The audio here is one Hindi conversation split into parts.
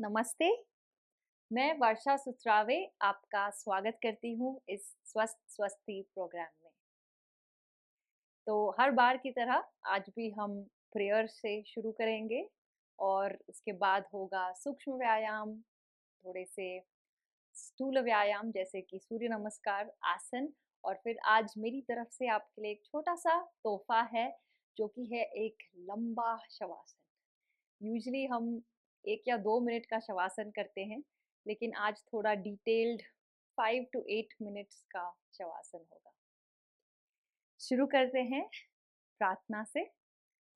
नमस्ते, मैं वर्षा सुत्रावे आपका स्वागत करती हूँ इस स्वस्थ स्वस्ति प्रोग्राम में। तो हर बार की तरह आज भी हम प्रेयर से शुरू करेंगे और उसके बाद होगा सूक्ष्म व्यायाम, थोड़े से स्थूल व्यायाम जैसे कि सूर्य नमस्कार, आसन और फिर आज मेरी तरफ से आपके लिए एक छोटा-सा तोहफ़ा है, जो कि है एक लंबा शवासन। यूजुअली हम 1 या 2 मिनट का शवासन करते हैं, लेकिन आज थोड़ा डिटेल्ड 5 टू 8 मिनट्स का शवासन होगा। शुरू करते हैं प्रार्थना से।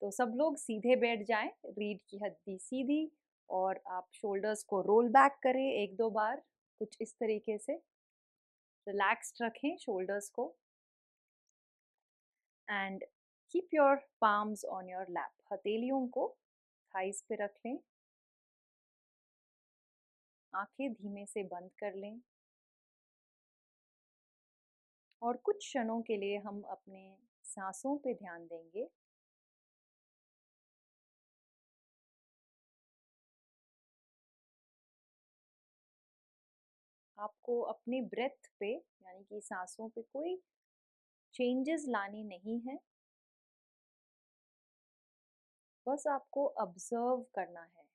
तो सब लोग सीधे बैठ जाएं, रीढ़ की हड्डी सीधी और आप शोल्डर्स को रोल बैक करें 1-2 बार, कुछ इस तरीके से। रिलैक्स्ड रखें शोल्डर्स को and keep your palms on your lap. हथेलियों को थाइस पे रख लें, आंखें धीमे से बंद कर लें और कुछ क्षणों के लिए हम अपने सांसों पे ध्यान देंगे। आपको अपनी ब्रेथ पे यानी कि सांसों पे कोई चेंजेस लानी नहीं है, बस आपको ऑब्जर्व करना है,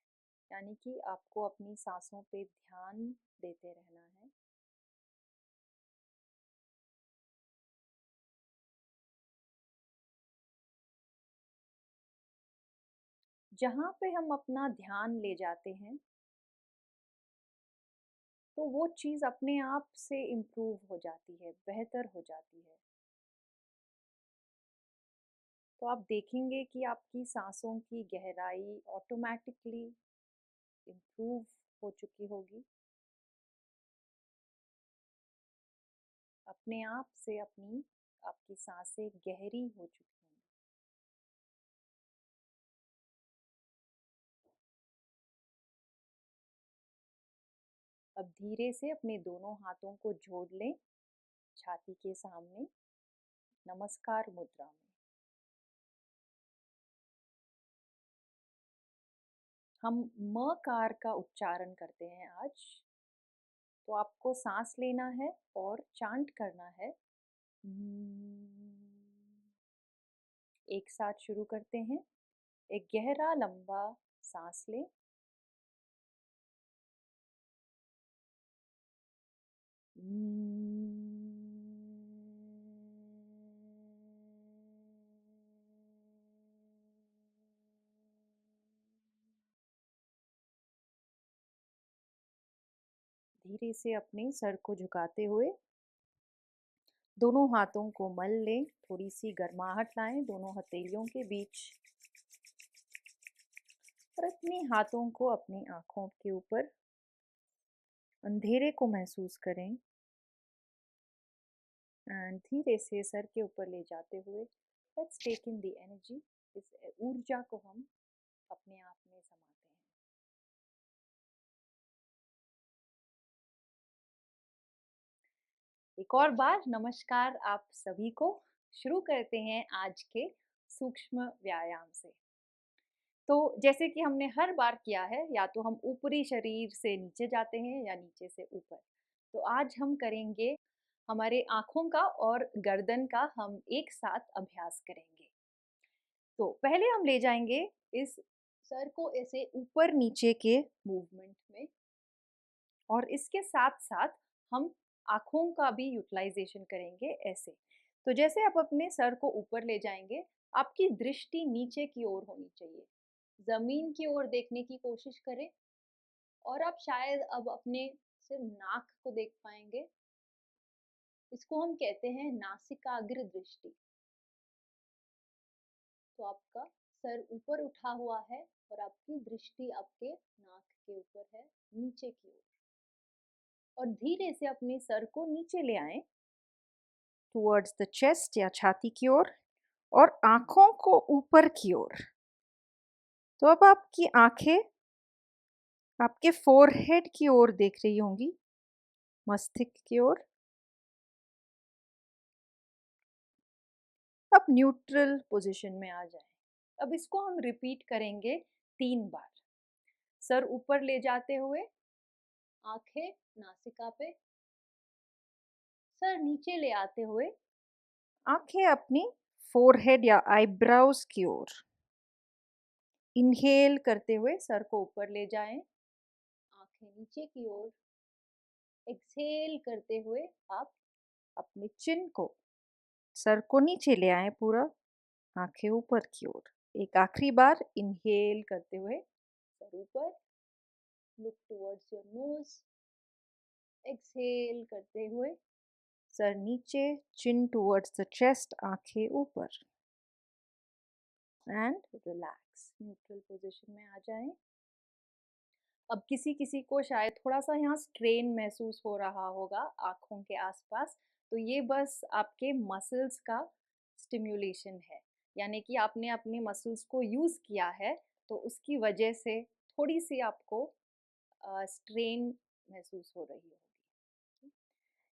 यानी कि आपको अपनी सांसों पे ध्यान देते रहना है। जहाँ पे हम अपना ध्यान ले जाते हैं तो वो चीज़ अपने आप से इम्प्रूव हो जाती है, बेहतर हो जाती है। तो आप देखेंगे कि आपकी सांसों की गहराई ऑटोमेटिकली इम्प्रूव हो चुकी होगी। अपने आप से आपकी सांसें गहरी हो चुकी हैं। अब धीरे से अपने दोनों हाथों को जोड़ लें छाती के सामने, नमस्कार मुद्रा में। हम म कार का उच्चारण करते हैं आज। तो आपको सांस लेना है और चांट करना है। एक साथ शुरू करते हैं। एक गहरा लंबा सांस लें। धीरे से अपने सर को झुकाते हुए दोनों हाथों को मल लें, थोड़ी सी गर्माहट लाएं दोनों हथेलियों के बीच और अपने हाथों को अपनी आंखों के ऊपर अंधेरे को महसूस करें एंड धीरे से सर के ऊपर ले जाते हुए let's take in the energy. इस ऊर्जा को हम अपने आप में समाते हैं। एक और बार नमस्कार आप सभी को। शुरू करते हैं आज के सूक्ष्म व्यायाम से। तो जैसे कि हमने हर बार किया है, या तो हम ऊपरी शरीर से नीचे जाते हैं या नीचे से ऊपर। तो आज हम करेंगे हमारे आँखों का और गर्दन का हम एक साथ अभ्यास करेंगे। तो पहले हम ले जाएंगे इस सर को ऐसे ऊपर नीचे के मूवमेंट में और इसके साथ-साथ हम आँखों का भी यूटिलाइज़ेशन करेंगे ऐसे। तो जैसे आप अपने सर को ऊपर ले जाएँगे, आपकी दृष्टि नीचे की ओर होनी चाहिए। ज़मीन की ओर देखने की कोशिश करें और आप शायद अब अपने सिर्फ नाक को देख पाएँगे। इसको हम कहते हैं नासिकाग्र दृष्टि। तो आपका सर ऊपर उठा हुआ है और आपकी दृष्टि आपके नाक के ऊपर है, नीचे की ओर। और धीरे से अपने सर को नीचे ले आएं टुवर्ड्स द चेस्ट या छाती की ओर और आंखों को ऊपर की ओर। तो अब आपकी आंखें आपके फोरहेड की ओर देख रही होंगी, मस्तिष्क की ओर। अब न्यूट्रल पोजीशन में आ जाएं। अब इसको हम रिपीट करेंगे 3 बार। सर ऊपर ले जाते हुए आंखें नासिका पे, सर नीचे ले आते हुए आंखें अपनी फोरहेड या आईब्राउज की ओर। इनहेल करते हुए सर को ऊपर ले जाएं, आंखें नीचे की ओर। एक्सहेल करते हुए आप अपने चिन को, सर को नीचे ले आए पूरा, आंखें ऊपर की ओर। एक आखिरी बार इनहेल करते हुए सर ऊपर, look towards your nose. Exhale करते हुए सर नीचे, चिन टुवर्ड्स द चेस्ट, आंखें ऊपर। एंड रिलैक्स, न्यूट्रल पोजीशन में आ जाएं। अब किसी किसी को शायद थोड़ा सा यहाँ स्ट्रेन महसूस हो रहा होगा आँखों के आसपास, तो ये बस आपके मसल्स का स्टिम्युलेशन है, यानी कि आपने अपने मसल्स को यूज़ किया है तो उसकी वजह से थोड़ी सी आपको स्ट्रेन महसूस हो रही होगी।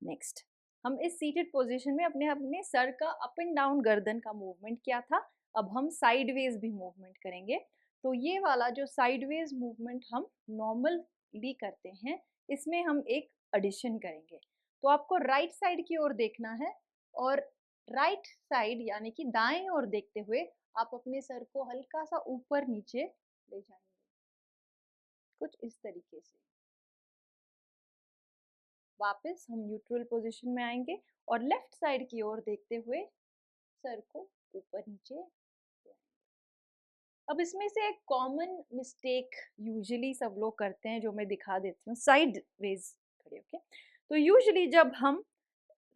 नेक्स्ट, हम इस सीटेड पोजीशन में अपने अपने सर का अप एंड डाउन गर्दन का मूवमेंट किया था, अब हम साइडवेज भी मूवमेंट करेंगे। तो ये वाला जो साइडवेज मूवमेंट हम नॉर्मली करते हैं, इसमें हम एक एडिशन करेंगे। तो आपको राइट साइड की ओर देखना है और राइट साइड यानी कि दाएं ओर देखते हुए आप अपने सर को हल्का सा ऊपर नीचे ले जाएंगे, कुछ इस तरीके से। वापस हम न्यूट्रल पोजीशन में आएंगे और लेफ्ट साइड की ओर देखते हुए सर को ऊपर नीचे। अब इसमें से एक कॉमन मिस्टेक यूजुअली सब लोग करते हैं, जो मैं दिखा देती हूँ, साइड वेज खड़े होके। तो यूजुअली जब हम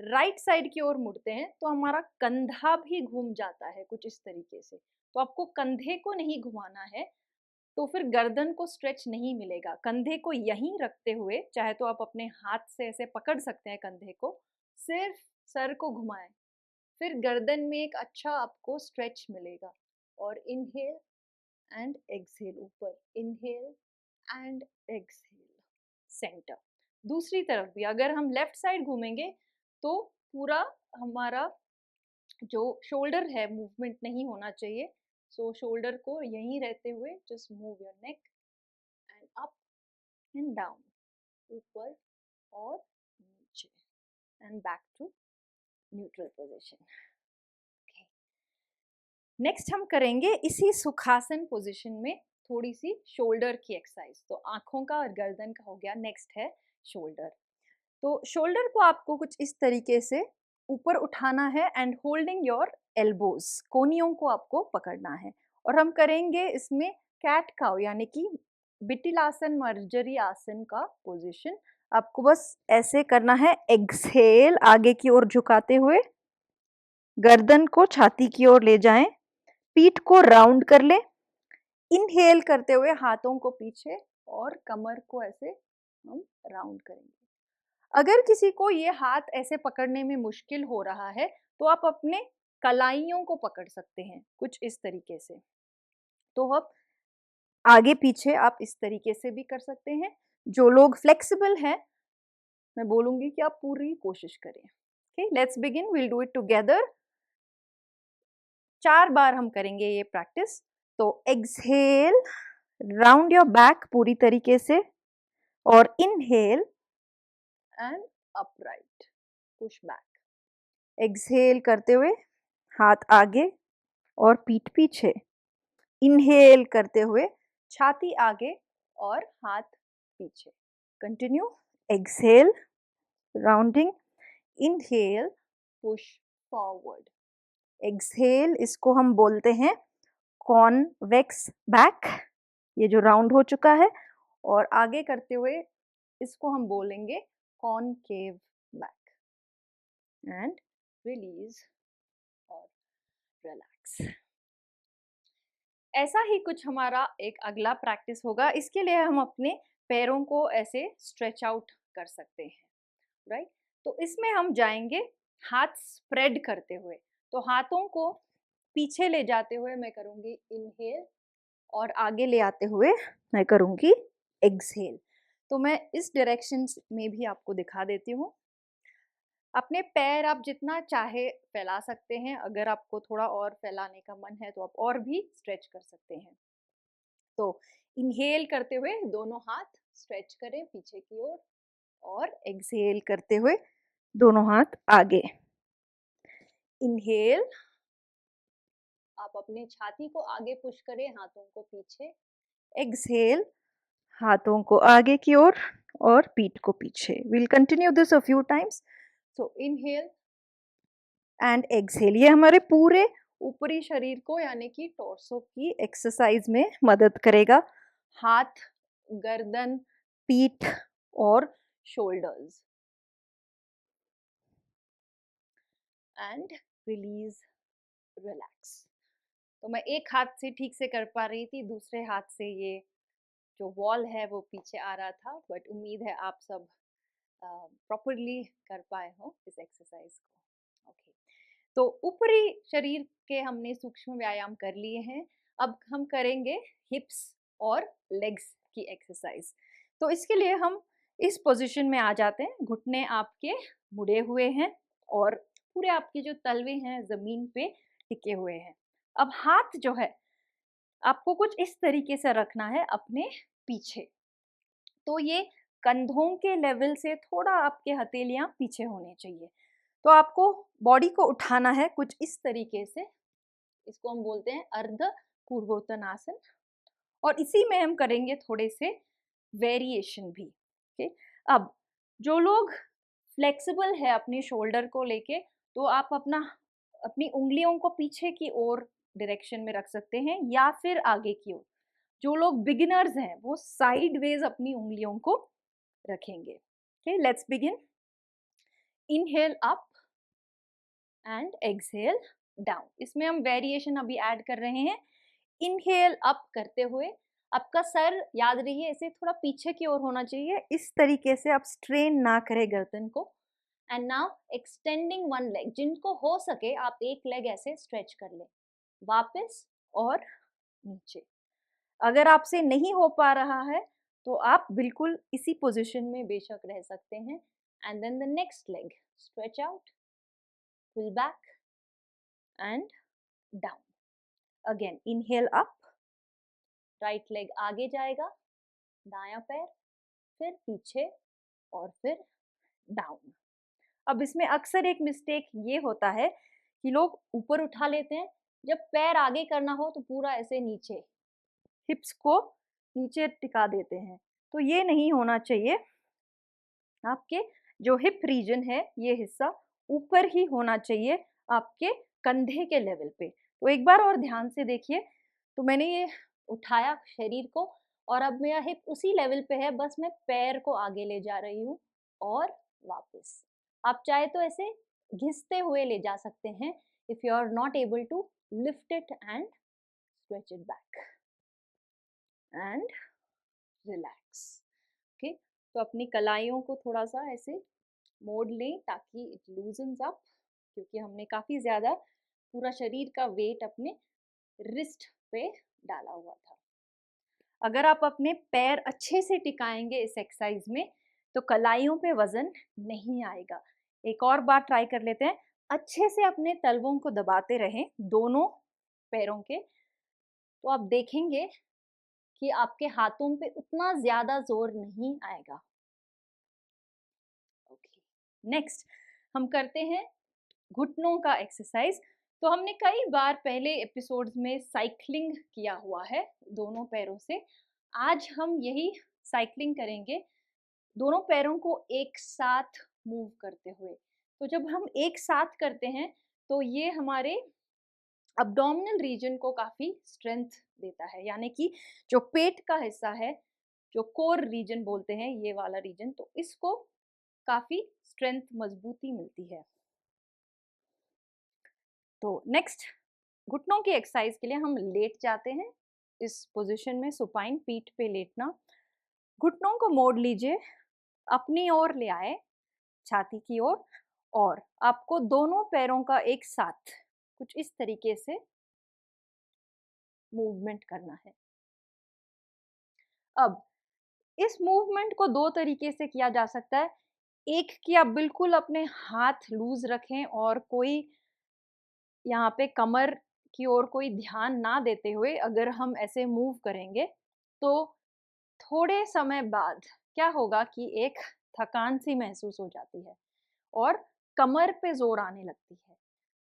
राइट साइड की ओर मुड़ते हैं तो हमारा कंधा भी घूम जाता है कुछ इस तरीके से। तो आपको कंधे को नहीं घुमाना है, तो फिर गर्दन को स्ट्रेच नहीं मिलेगा। कंधे को यहीं रखते हुए, चाहे तो आप अपने हाथ से ऐसे पकड़ सकते हैं कंधे को, सिर्फ सर को घुमाएं, फिर गर्दन में एक अच्छा आपको स्ट्रेच मिलेगा। और इनहेल एंड एक्सहेल, ऊपर इनहेल एंड एक्सहेल, सेंटर। दूसरी तरफ भी अगर हम लेफ्ट साइड घूमेंगे तो पूरा हमारा जो शोल्डर है मूवमेंट नहीं होना चाहिए। सो शोल्डर को यहीं रहते हुए just move your neck and up and down, ऊपर और नीचे, and back to neutral position. Next हम करेंगे इसी सुखासन पोजीशन में थोड़ी सी शोल्डर की एक्सरसाइज। तो आंखों का और गर्दन का हो गया, नेक्स्ट है शोल्डर। तो शोल्डर को आपको कुछ इस तरीके से ऊपर उठाना है एंड होल्डिंग योर एल्बोज, कोनियों को आपको पकड़ना है। और हम करेंगे इसमें कैट काउ यानी कि बिटिलासन मर्जरी आसन का पोजीशन। आपको बस ऐसे करना है, एक्सहेल आगे की ओर झुकाते हुए, गर्दन को छाती की ओर ले जाएं, पीठ को राउंड कर ले। इनहेल करते हुए हाथों को पीछे और कमर को ऐसे हम राउंड करेंगे। अगर किसी को ये हाथ ऐसे पकड़ने में मुश्किल हो रहा है तो आप अपने कलाइयों को पकड़ सकते हैं कुछ इस तरीके से। तो अब आगे पीछे आप इस तरीके से भी कर सकते हैं। जो लोग फ्लेक्सिबल हैं, मैं बोलूंगी कि आप पूरी कोशिश करें। Okay, let's begin, will do it together. 4 बार हम करेंगे ये प्रैक्टिस। तो एक्सहेल, राउंड योर बैक पूरी तरीके से, और inhale and upright, push back. Exhale करते हुए हाथ आगे और पीठ पीछे। इनहेल करते हुए छाती आगे और हाथ पीछे। Continue, exhale, rounding, inhale, push forward. Exhale, इसको हम बोलते हैं कॉन्वेक्स बैक, ये जो राउंड हो चुका है। और आगे करते हुए इसको हम बोलेंगे कॉनकेव बैक। एंड रिलीज और रिलैक्स। ऐसा ही कुछ हमारा एक अगला प्रैक्टिस होगा। इसके लिए हम अपने पैरों को ऐसे स्ट्रेच आउट कर सकते हैं, राइट। तो इसमें हम जाएंगे हाथ स्प्रेड करते हुए। तो हाथों को पीछे ले जाते हुए मैं करूंगी इनहेल, और आगे ले आते हुए मैं करूंगी एक्सहेल। तो मैं इस डायरेक्शन में भी आपको दिखा देती हूँ। अपने पैर आप जितना चाहे फैला सकते हैं, अगर आपको थोड़ा और फैलाने का मन है तो आप और भी स्ट्रेच कर सकते हैं। तो इनहेल करते हुए दोनों हाथ स्ट्रेच करें पीछे की ओर और एक्सहेल करते हुए दोनों हाथ आगे। इनहेल, आप अपने छाती को आगे पुश करें, हाथों को पीछे। एक्सहेल, हाथों को आगे की ओर और पीठ को पीछे। Will continue this a few times. So inhale and exhale, ये हमारे पूरे ऊपरी शरीर को यानी कि टॉर्सो की एक्सरसाइज में मदद करेगा। हाथ, गर्दन, पीठ और शोल्डर्स। And release, relax. तो मैं एक हाथ से ठीक से कर पा रही थी, दूसरे हाथ से ये जो वॉल है वो पीछे आ रहा था, बट उम्मीद है आप सब प्रॉपरली कर पाए हो इस एक्सरसाइज को। ओके, तो ऊपरी शरीर के हमने सूक्ष्म व्यायाम कर लिए हैं। अब हम करेंगे हिप्स और लेग्स की एक्सरसाइज। तो इसके लिए हम इस पोजीशन में आ जाते हैं। घुटने आपके मुड़े हुए हैं और पूरे आपके जो तलवे हैं जमीन पे टिके हुए हैं। अब हाथ जो है आपको कुछ इस तरीके से रखना है अपने पीछे। तो ये कंधों के लेवल से थोड़ा आपके हथेलियां पीछे होने चाहिए। तो आपको बॉडी को उठाना है कुछ इस तरीके से। इसको हम बोलते हैं अर्ध पूर्वोत्तानासन। और इसी में हम करेंगे थोड़े से वेरिएशन भी। ओके, अब जो लोग फ्लेक्सिबल है अपने शोल्डर को लेके, तो आप अपनी उंगलियों को पीछे की ओर डायरेक्शन में रख सकते हैं या फिर आगे की ओर। जो लोग बिगिनर्स हैं वो साइडवेज अपनी उंगलियों को रखेंगे। Okay, let's begin. Inhale up and exhale down. इसमें हम वेरिएशन अभी ऐड कर रहे हैं। इनहेल अप करते हुए आपका सर, याद रहिए, इसे थोड़ा पीछे की ओर होना चाहिए। इस तरीके से आप स्ट्रेन ना करें गर्दन को। And now extending one leg, जिनको हो सके आप एक लेग ऐसे स्ट्रेच कर लें, वापस और नीचे। अगर आपसे नहीं हो पा रहा है तो आप बिल्कुल इसी पोजीशन में बेशक रह सकते हैं। And then the next leg stretch out, pull back and down. Again inhale up, right leg आगे जाएगा, दायां पैर, फिर पीछे और फिर डाउन। अब इसमें अक्सर एक मिस्टेक ये होता है कि लोग ऊपर उठा लेते हैं, जब पैर आगे करना हो तो पूरा ऐसे नीचे, हिप्स को नीचे टिका देते हैं। तो ये नहीं होना चाहिए। आपके जो हिप रीजन है ये हिस्सा ऊपर ही होना चाहिए, आपके कंधे के लेवल पे। तो एक बार और ध्यान से देखिए। तो मैंने ये उठाया शरीर को और अब मेरा हिप उसी लेवल पे है, बस मैं पैर को आगे ले जा रही हूँ और वापस। आप चाहे तो ऐसे घिसते हुए ले जा सकते हैं if you are not able to lift it and stretch it back and relax. Okay, तो अपनी कलाइयों को थोड़ा सा ऐसे मोड़ लें ताकि इट लूजन्स अप, क्योंकि हमने काफ़ी ज़्यादा पूरा शरीर का वेट अपने रिस्ट पे डाला हुआ था। अगर आप अपने पैर अच्छे से टिकाएंगे इस एक्सरसाइज में तो कलाइयों पे वजन नहीं आएगा। एक और बार ट्राई कर लेते हैं। अच्छे से अपने तलवों को दबाते रहें दोनों पैरों के, तो आप देखेंगे कि आपके हाथों पे उतना ज़्यादा जोर नहीं आएगा। ओके, नेक्स्ट हम करते हैं घुटनों का एक्सरसाइज। तो हमने कई बार पहले एपिसोड्स में साइकिलिंग किया हुआ है दोनों पैरों से। आज हम यही साइकिलिंग करेंगे दोनों पैरों को एक साथ मूव करते हुए। तो जब हम एक साथ करते हैं तो ये हमारे अब्डोमिनल रीजन को काफ़ी स्ट्रेंथ देता है, यानी कि जो पेट का हिस्सा है, जो कोर रीजन बोलते हैं ये वाला रीजन, तो इसको काफ़ी स्ट्रेंथ, मजबूती मिलती है। तो नेक्स्ट घुटनों की एक्सरसाइज के लिए हम लेट जाते हैं इस पोजीशन में, सुपाइन पीठ पे लेटना। घुटनों को मोड़ लीजिए, अपनी ओर ले आए, छाती की ओर, और आपको दोनों पैरों का एक साथ कुछ इस तरीके से मूवमेंट करना है। अब इस मूवमेंट को दो तरीके से किया जा सकता है। एक कि आप बिल्कुल अपने हाथ लूज रखें और कोई यहाँ पे कमर की ओर कोई ध्यान ना देते हुए अगर हम ऐसे मूव करेंगे तो थोड़े समय बाद क्या होगा कि एक थकान सी महसूस हो जाती है और कमर पे जोर आने लगती है।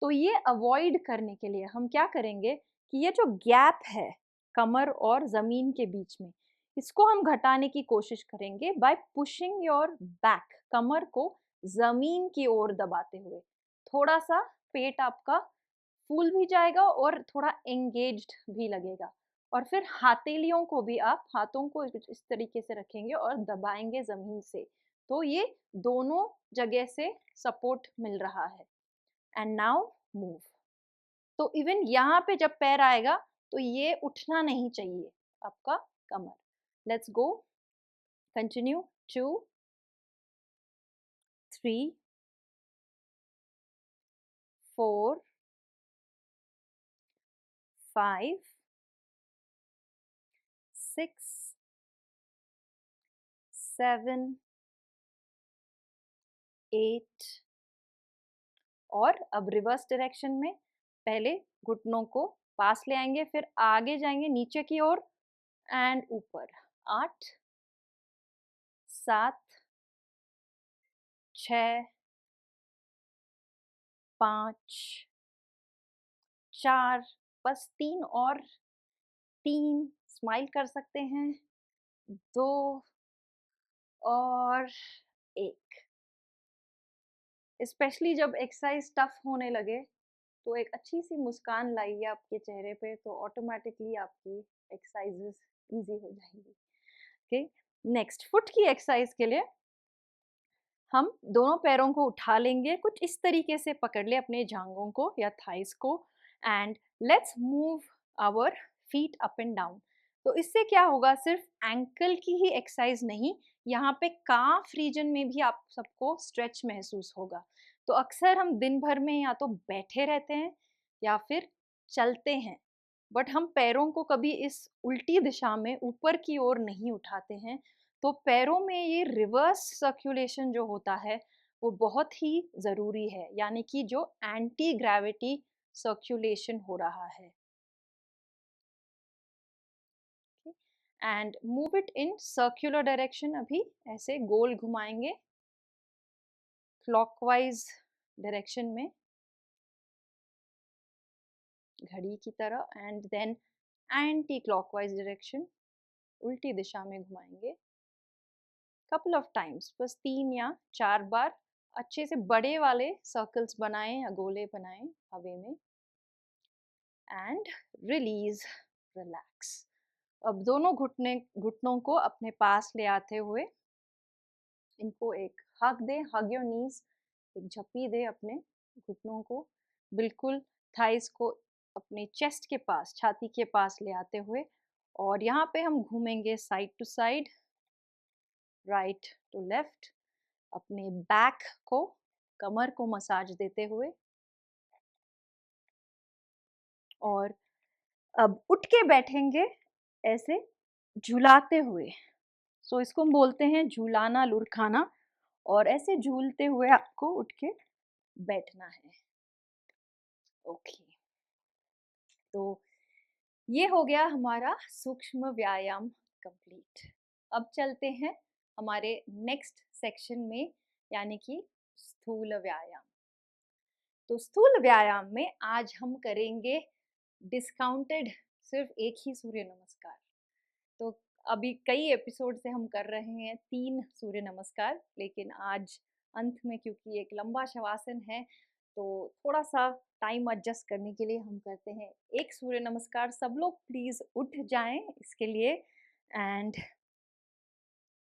तो ये अवॉइड करने के लिए हम क्या करेंगे कि ये जो गैप है कमर और जमीन के बीच में, इसको हम घटाने की कोशिश करेंगे बाय पुशिंग योर बैक, कमर को जमीन की ओर दबाते हुए। थोड़ा सा पेट आपका फूल भी जाएगा और थोड़ा एंगेज्ड भी लगेगा। और फिर हाथेलियों को भी आप हाथों को इस तरीके से रखेंगे और दबाएंगे जमीन से, तो ये दोनों जगह से सपोर्ट मिल रहा है। And now move. तो इवन यहाँ पे जब पैर आएगा तो ये उठना नहीं चाहिए आपका कमर। Let's go, continue. 2, 3, 4, 5, 6, 7, 8। और अब रिवर्स डायरेक्शन में पहले घुटनों को पास ले आएंगे, फिर आगे जाएंगे नीचे की ओर एंड ऊपर। 8, 7, 6, 5, 4, बस 3 और। 3, स्माइल कर सकते हैं। 2 और 1। स्पेशली जब एक्सरसाइज टफ होने लगे तो एक अच्छी सी मुस्कान लाइए आपके चेहरे पे, तो ऑटोमेटिकली आपकी एक्सरसाइजेस इजी हो जाएंगी। ओके, नेक्स्ट फुट की एक्सरसाइज के लिए हम दोनों पैरों को उठा लेंगे, कुछ इस तरीके से पकड़ ले अपने जांघों को या थाइस को, and let's move our feet up and down. तो इससे क्या होगा, सिर्फ एंकल की ही एक्सरसाइज नहीं, यहाँ पे काफ रीजन में भी आप सबको स्ट्रेच महसूस होगा। तो अक्सर हम दिन भर में या तो बैठे रहते हैं या फिर चलते हैं, बट हम पैरों को कभी इस उल्टी दिशा में ऊपर की ओर नहीं उठाते हैं। तो पैरों में ये रिवर्स सर्कुलेशन जो होता है वो बहुत ही ज़रूरी है, यानी कि जो एंटी ग्रेविटी सर्कुलेशन हो रहा है। And move it in circular direction. अभी ऐसे गोल घुमाएंगे क्लॉकवाइज डायरेक्शन में घड़ी की तरह, and then anti clockwise direction, उल्टी दिशा में घुमाएंगे कपल ऑफ टाइम्स, बस 3 या 4 बार। अच्छे से बड़े वाले सर्कल्स बनाएं या गोले बनाएं हवे में, एंड रिलीज, रिलैक्स। अब दोनों घुटनों को अपने पास ले आते हुए इनको एक हग दें, हग योर नीज, एक झप्पी दे अपने घुटनों को, बिल्कुल थाइस को अपने चेस्ट के पास, छाती के पास ले आते हुए। और यहाँ पे हम घूमेंगे side to side, right to left, अपने बैक को, कमर को मसाज देते हुए। और अब उठ के बैठेंगे ऐसे झुलाते हुए। सो इसको हम बोलते हैं झूलाना लुढ़काना, और ऐसे झूलते हुए आपको उठ के बैठना है। ओके, तो ये हो गया हमारा सूक्ष्म व्यायाम कंप्लीट। अब चलते हैं हमारे नेक्स्ट सेक्शन में, यानी कि स्थूल व्यायाम। तो स्थूल व्यायाम में आज हम करेंगे डिस्काउंटेड सिर्फ एक ही सूर्य नमस्कार। तो अभी कई एपिसोड से हम कर रहे हैं 3 सूर्य नमस्कार, लेकिन आज अंत में क्योंकि एक लंबा शवासन है तो थोड़ा सा टाइम एडजस्ट करने के लिए हम करते हैं एक सूर्य नमस्कार। सब लोग प्लीज उठ जाएं इसके लिए, एंड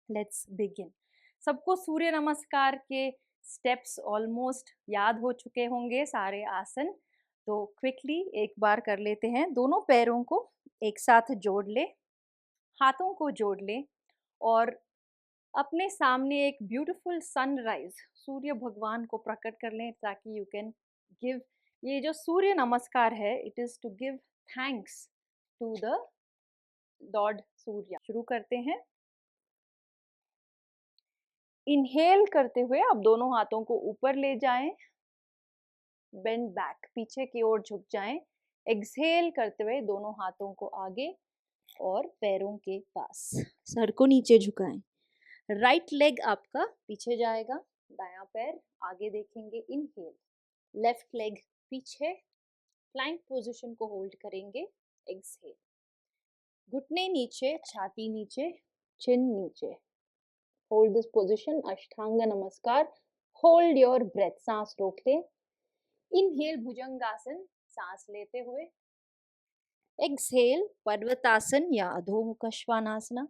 लेट्स बिगिन। सबको सूर्य नमस्कार के स्टेप्स ऑलमोस्ट याद हो चुके होंगे, सारे आसन। तो क्विकली एक बार कर लेते हैं। दोनों पैरों को एक साथ जोड़ ले, हाथों को जोड़ ले, और अपने सामने एक ब्यूटीफुल सनराइज, सूर्य भगवान को प्रकट कर लें, ताकि यू कैन गिव, ये जो सूर्य नमस्कार है it is to give thanks to the lord Surya. शुरू करते हैं। इनहेल करते हुए आप दोनों हाथों को ऊपर ले जाएं, बेंड बैक, पीछे की ओर झुक जाएं। एक्सहेल करते हुए दोनों हाथों को आगे और पैरों के पास, सर को नीचे झुकाएं। राइट लेग आपका पीछे जाएगा, दायां पैर आगे देखेंगे, इनहेल, लेफ्ट लेग पीछे, प्लैंक पोजीशन को होल्ड करेंगे, एक्सहेल, घुटने नीचे, छाती नीचे, चिन नीचे, होल्ड दिस पोजीशन, अष्टांग नमस्कार, होल्ड योर ब्रेथ, सांस रोक ले, इनहेल भुजंगासन, सांस लेते हुए, एक्सहेल पर्वतासन या अधोमुख श्वानासना,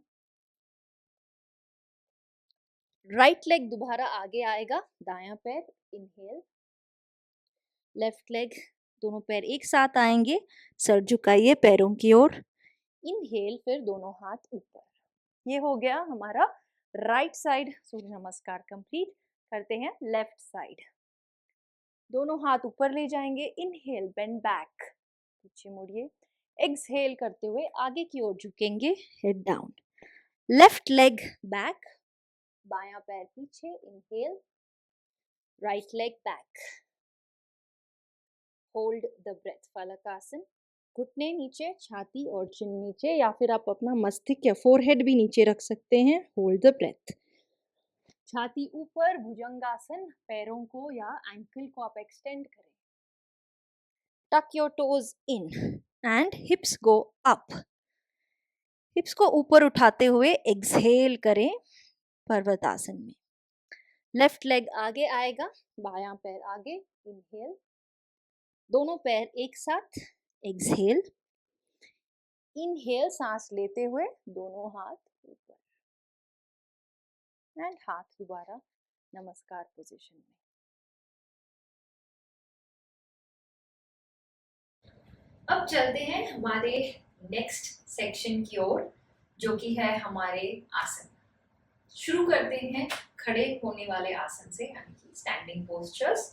राइट लेग दोबारा आगे आएगा, दायां पैर, इनहेल, लेफ्ट लेग, दोनों पैर एक साथ आएंगे, सर झुकाइए पैरों की ओर, इनहेल, फिर दोनों हाथ ऊपर। ये हो गया हमारा राइट साइड सूर्य नमस्कार कंप्लीट। करते हैं लेफ्ट साइड, दोनों हाथ ऊपर ले जाएंगे, इनहेल बेंड बैक, पीछे मुड़िए, एक्सहेल करते हुए आगे की ओर झुकेंगे, head down, left leg back, बायां पैर पीछे, inhale, right leg back, hold the breath, फलकासन, घुटने नीचे, छाती और चिन नीचे, या फिर आप अपना मस्तिष्क या फोरहेड भी नीचे रख सकते हैं, होल्ड द ब्रेथ, छाती ऊपर, भुजंगासन, पैरों को या एंकल को आप एक्सटेंड करें, टक your toes in and हिप्स go up, हिप्स को ऊपर उठाते हुए एक्सहेल करें पर्वतासन में, लेफ्ट लेग आगे आएगा, बायां पैर आगे, इनहेल, दोनों पैर एक साथ, एक्सहेल, इनहेल सांस लेते हुए दोनों हाथ ऊपर, एंड हाथ दोबारा नमस्कार पोजीशन में। अब चलते हैं हमारे नेक्स्ट सेक्शन की ओर, जो कि है हमारे आसन। शुरू करते हैं खड़े होने वाले आसन से, यानी कि स्टैंडिंग पोस्चर्स।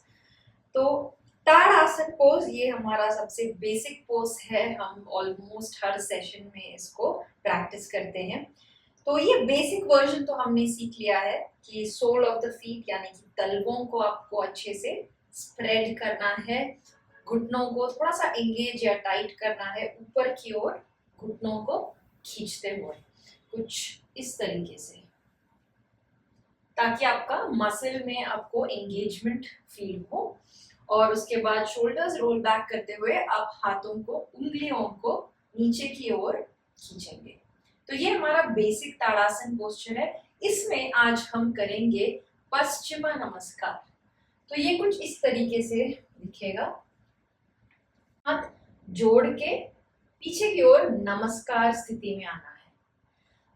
तो ताड़ासन पोज, ये हमारा सबसे बेसिक पोज है, हम ऑलमोस्ट हर सेशन में इसको प्रैक्टिस करते हैं। तो ये बेसिक वर्जन तो हमने सीख लिया है कि सोल ऑफ द फीट, यानी कि तलवों को आपको अच्छे से स्प्रेड करना है, घुटनों को थोड़ा सा एंगेज या टाइट करना है, ऊपर की ओर घुटनों को खींचते हुए कुछ इस तरीके से, ताकि आपका मसल में आपको एंगेजमेंट फील हो। और उसके बाद शोल्डर्स रोल बैक करते हुए आप हाथों को, उंगलियों को नीचे की ओर खींचेंगे। तो ये हमारा बेसिक ताड़ासन पोस्चर है। इसमें आज हम करेंगे पश्चिमा नमस्कार। तो ये कुछ इस तरीके से दिखेगा, हाथ जोड़ के पीछे की ओर नमस्कार स्थिति में आना है।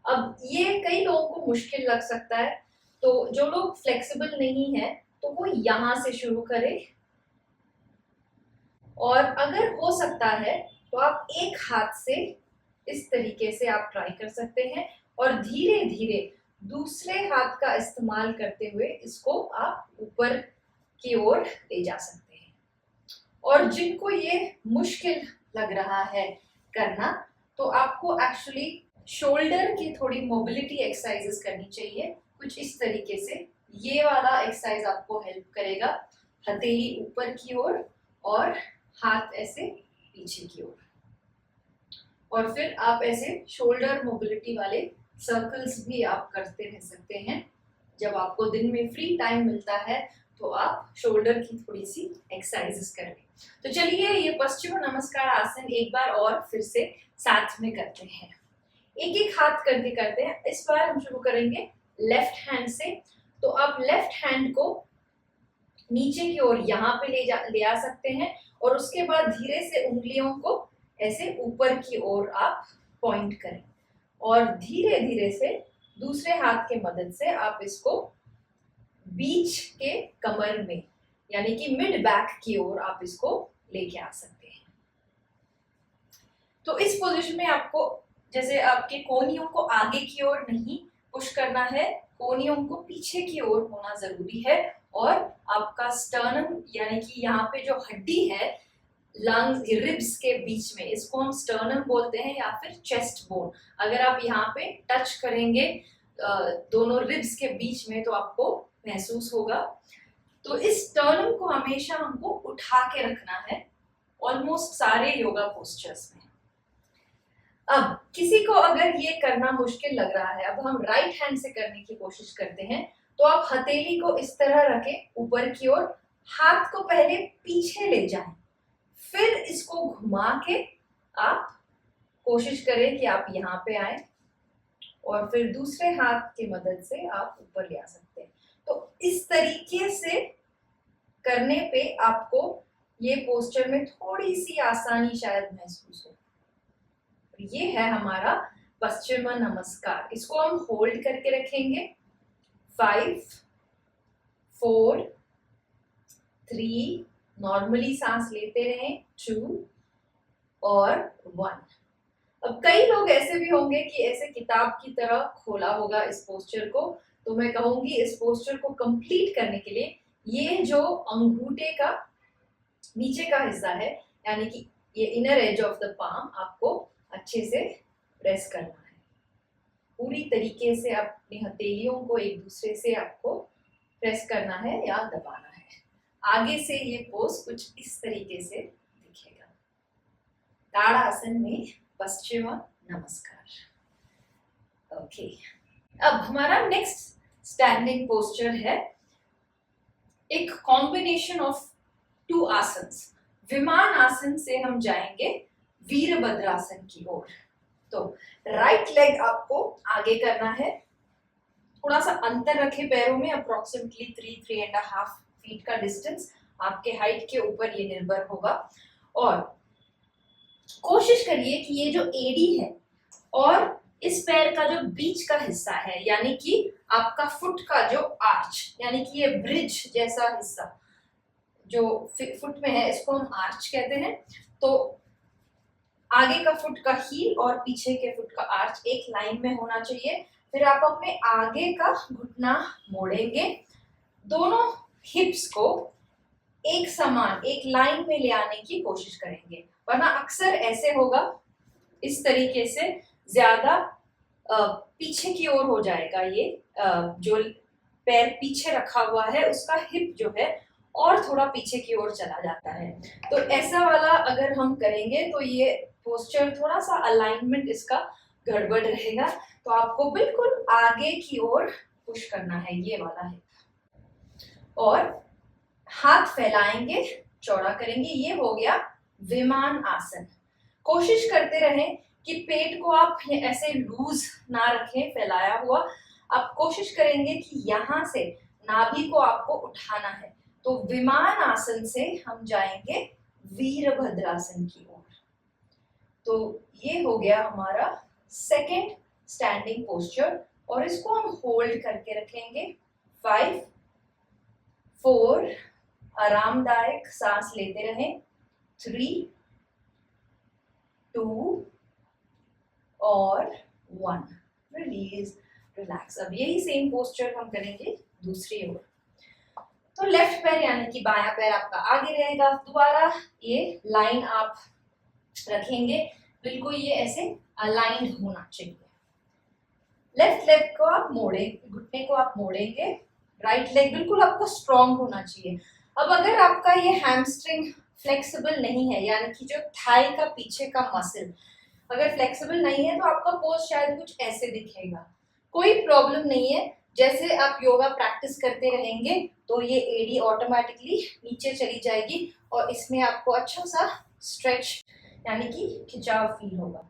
अब ये कई लोगों को मुश्किल लग सकता है, तो जो लोग फ्लेक्सिबल नहीं है तो वो यहाँ से शुरू करें, और अगर हो सकता है तो आप एक हाथ से इस तरीके से आप ट्राई कर सकते हैं, और धीरे धीरे दूसरे हाथ का इस्तेमाल करते हुए इसको आप ऊपर की ओर ले जा सकते हैं। और जिनको ये मुश्किल लग रहा है करना, तो आपको एक्चुअली शोल्डर की थोड़ी मोबिलिटी एक्सरसाइजेस करनी चाहिए, कुछ इस तरीके से। ये वाला एक्सरसाइज आपको हेल्प करेगा, हथेली ऊपर की ओर और हाथ ऐसे पीछे की ओर, और फिर आप ऐसे शोल्डर मोबिलिटी वाले सर्कल्स भी आप करते रह सकते हैं। जब आपको दिन में फ्री टाइम मिलता है तो आप शोल्डर की थोड़ी सी एक्सरसाइजेस करें। तो चलिए ये पश्चिम नमस्कार आसन एक बार और फिर से साथ में करते हैं, एक एक हाथ करते करते हैं। इस बार हम शुरू करेंगे लेफ्ट हैंड से। तो आप लेफ्ट हैंड को नीचे की ओर यहाँ पे ले आ सकते हैं, और उसके बाद धीरे से उंगलियों को ऐसे ऊपर की ओर आप पॉइंट करें, और धीरे धीरे से दूसरे हाथ के मदद से आप इसको बीच के कमर में, यानी कि मिड बैक की ओर आप इसको लेके आ सकते हैं। तो इस पोजीशन में आपको, जैसे आपके कोहनियों को आगे की ओर नहीं पुश करना है, कोहनियों को पीछे की ओर होना जरूरी है, और आपका स्टर्नम, यानी कि यहाँ पे जो हड्डी है लंग्स, रिब्स के बीच में, इसको हम स्टर्नम बोलते हैं या फिर चेस्ट बोन। अगर आप यहाँ पे टच करेंगे दोनों रिब्स के बीच में, तो आपको महसूस होगा। तो इस स्टर्नम को हमेशा हमको उठा के रखना है ऑलमोस्ट सारे योगा पोस्चर्स में। अब किसी को अगर ये करना मुश्किल लग रहा है, अब हम राइट हैंड से करने की कोशिश करते हैं, तो आप हथेली को इस तरह रखें ऊपर की ओर, हाथ को पहले पीछे ले जाएं, फिर इसको घुमा के आप कोशिश करें कि आप यहाँ पे आए और फिर दूसरे हाथ की मदद से आप ऊपर ले आ सकते हैं। तो इस तरीके से करने पे आपको ये पोस्चर में थोड़ी सी आसानी शायद महसूस हो। ये है हमारा पश्चिम नमस्कार। इसको हम होल्ड करके रखेंगे 5 4 3, नॉर्मली सांस लेते रहें 2 और 1। अब कई लोग ऐसे भी होंगे कि ऐसे किताब की तरह खोला होगा इस पोस्चर को, तो मैं कहूंगी इस पोस्चर को कंप्लीट करने के लिए ये जो अंगूठे का नीचे का हिस्सा है, यानी कि ये inner as of the palm, आपको अच्छे से प्रेस करना है। पूरी तरीके से अपनी हथेलियों को एक दूसरे से आपको प्रेस करना है या दबाना है। आगे से ये पोज कुछ इस तरीके से दिखेगा। ताड़ासन में पश्चिम नमस्कार। ओके, अब हमारा नेक्स्ट स्टैंडिंग पोस्चर है एक कॉम्बिनेशन ऑफ 2 आसन्स। विमान आसन से हम जाएंगे वीरभद्रासन की ओर। तो राइट लेग आपको आगे करना है, थोड़ा सा अंतर रखे पैरों में, अप्रोक्सीमेटली 3-3.5 फीट का डिस्टेंस आपके हाइट के ऊपर ये निर्भर होगा। और कोशिश करिए कि ये जो एडी है और इस पैर का जो बीच का हिस्सा है, यानी कि आपका फुट का जो आर्च, यानी कि ये ब्रिज जैसा हिस्सा जो फुट में है, इसको हम आर्च कहते हैं। तो आगे का फुट का हील और पीछे के फुट का आर्च एक लाइन में होना चाहिए। फिर आप अपने आगे का घुटना मोड़ेंगे, दोनों हिप्स को एक समान एक लाइन में ले आने की कोशिश करेंगे, वरना अक्सर ऐसे होगा इस तरीके से ज्यादा पीछे की ओर हो जाएगा। ये जो पैर पीछे रखा हुआ है उसका हिप जो है और थोड़ा पीछे की ओर चला जाता है। तो ऐसा वाला अगर हम करेंगे तो ये पोस्चर थोड़ा सा अलाइनमेंट इसका गड़बड़ रहेगा। तो आपको बिल्कुल आगे की ओर पुश करना है, ये वाला है। और हाथ फैलाएंगे, चौड़ा करेंगे, ये हो गया विमान आसन। कोशिश करते रहें कि पेट को आप ऐसे लूज ना रखें फैलाया हुआ। आप कोशिश करेंगे कि यहाँ से नाभि को आपको उठाना है। तो विमान आसन से हम जाएंगे वीरभद्रासन की ओर। तो ये हो गया हमारा सेकंड स्टैंडिंग पोस्चर, और इसको हम होल्ड करके रखेंगे 5 4, आरामदायक सांस लेते रहें 3 2 और 1, रिलीज, रिलैक्स। अब यही सेम पोस्चर हम करेंगे दूसरी ओर। तो लेफ्ट पैर यानी कि बायां पैर आपका आगे रहेगा, दोबारा ये लाइन आप रखेंगे, बिल्कुल ये ऐसे अलाइंड होना चाहिए। लेफ्ट लेग को आप मोड़ेंगे, घुटने को आप मोड़ेंगे, राइट लेग बिल्कुल आपको स्ट्रॉन्ग होना चाहिए। अब अगर आपका ये हैमस्ट्रिंग फ्लेक्सिबल नहीं है, यानी कि जो थाई का पीछे का मसल अगर फ्लेक्सिबल नहीं है, तो आपका पोज शायद कुछ ऐसे दिखेगा। कोई प्रॉब्लम नहीं है, जैसे आप योगा प्रैक्टिस करते रहेंगे तो ये एडी ऑटोमेटिकली नीचे चली जाएगी और इसमें आपको अच्छा सा स्ट्रेच यानी कि खिंचाव फील होगा।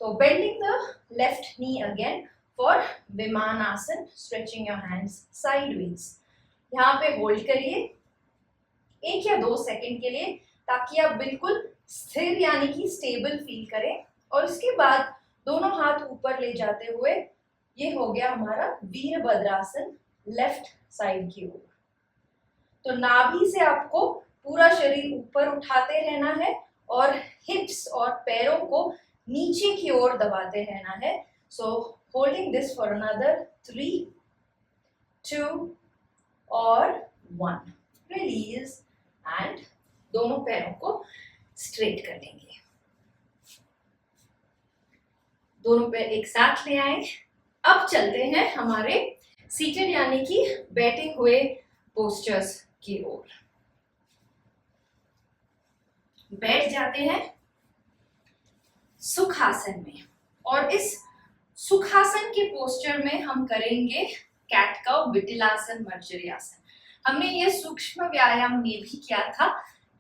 तो bending the left knee again for विमान आसन, स्ट्रेचिंग योर हैंड्स साइडवेज। यहाँ पे होल्ड करिए 1 या 2 सेकंड के लिए, ताकि आप बिल्कुल स्थिर यानी कि स्टेबल फील करें। और उसके बाद दोनों हाथ ऊपर ले जाते हुए ये हो गया हमारा वीरभद्रासन लेफ्ट साइड की ओर। तो नाभि से आपको पूरा शरीर ऊपर उठाते रहना है और हिप्स और पैरों को नीचे की ओर दबाते रहना है। सो होल्डिंग दिस फॉर अनदर 3 2 और 1, रिलीज एंड दोनों पैरों को स्ट्रेट कर लेंगे। दोनों पैर एक साथ ले आए। अब चलते हैं हमारे सीटेड यानी कि बैठे हुए पोस्चर्स की ओर। बैठ जाते हैं सुखासन में। और इस सुखासन के पोस्चर में हम करेंगे कैट काउ, विटिलासन, मर्जरी-आसन। हमने ये सूक्ष्म व्यायाम में भी किया था,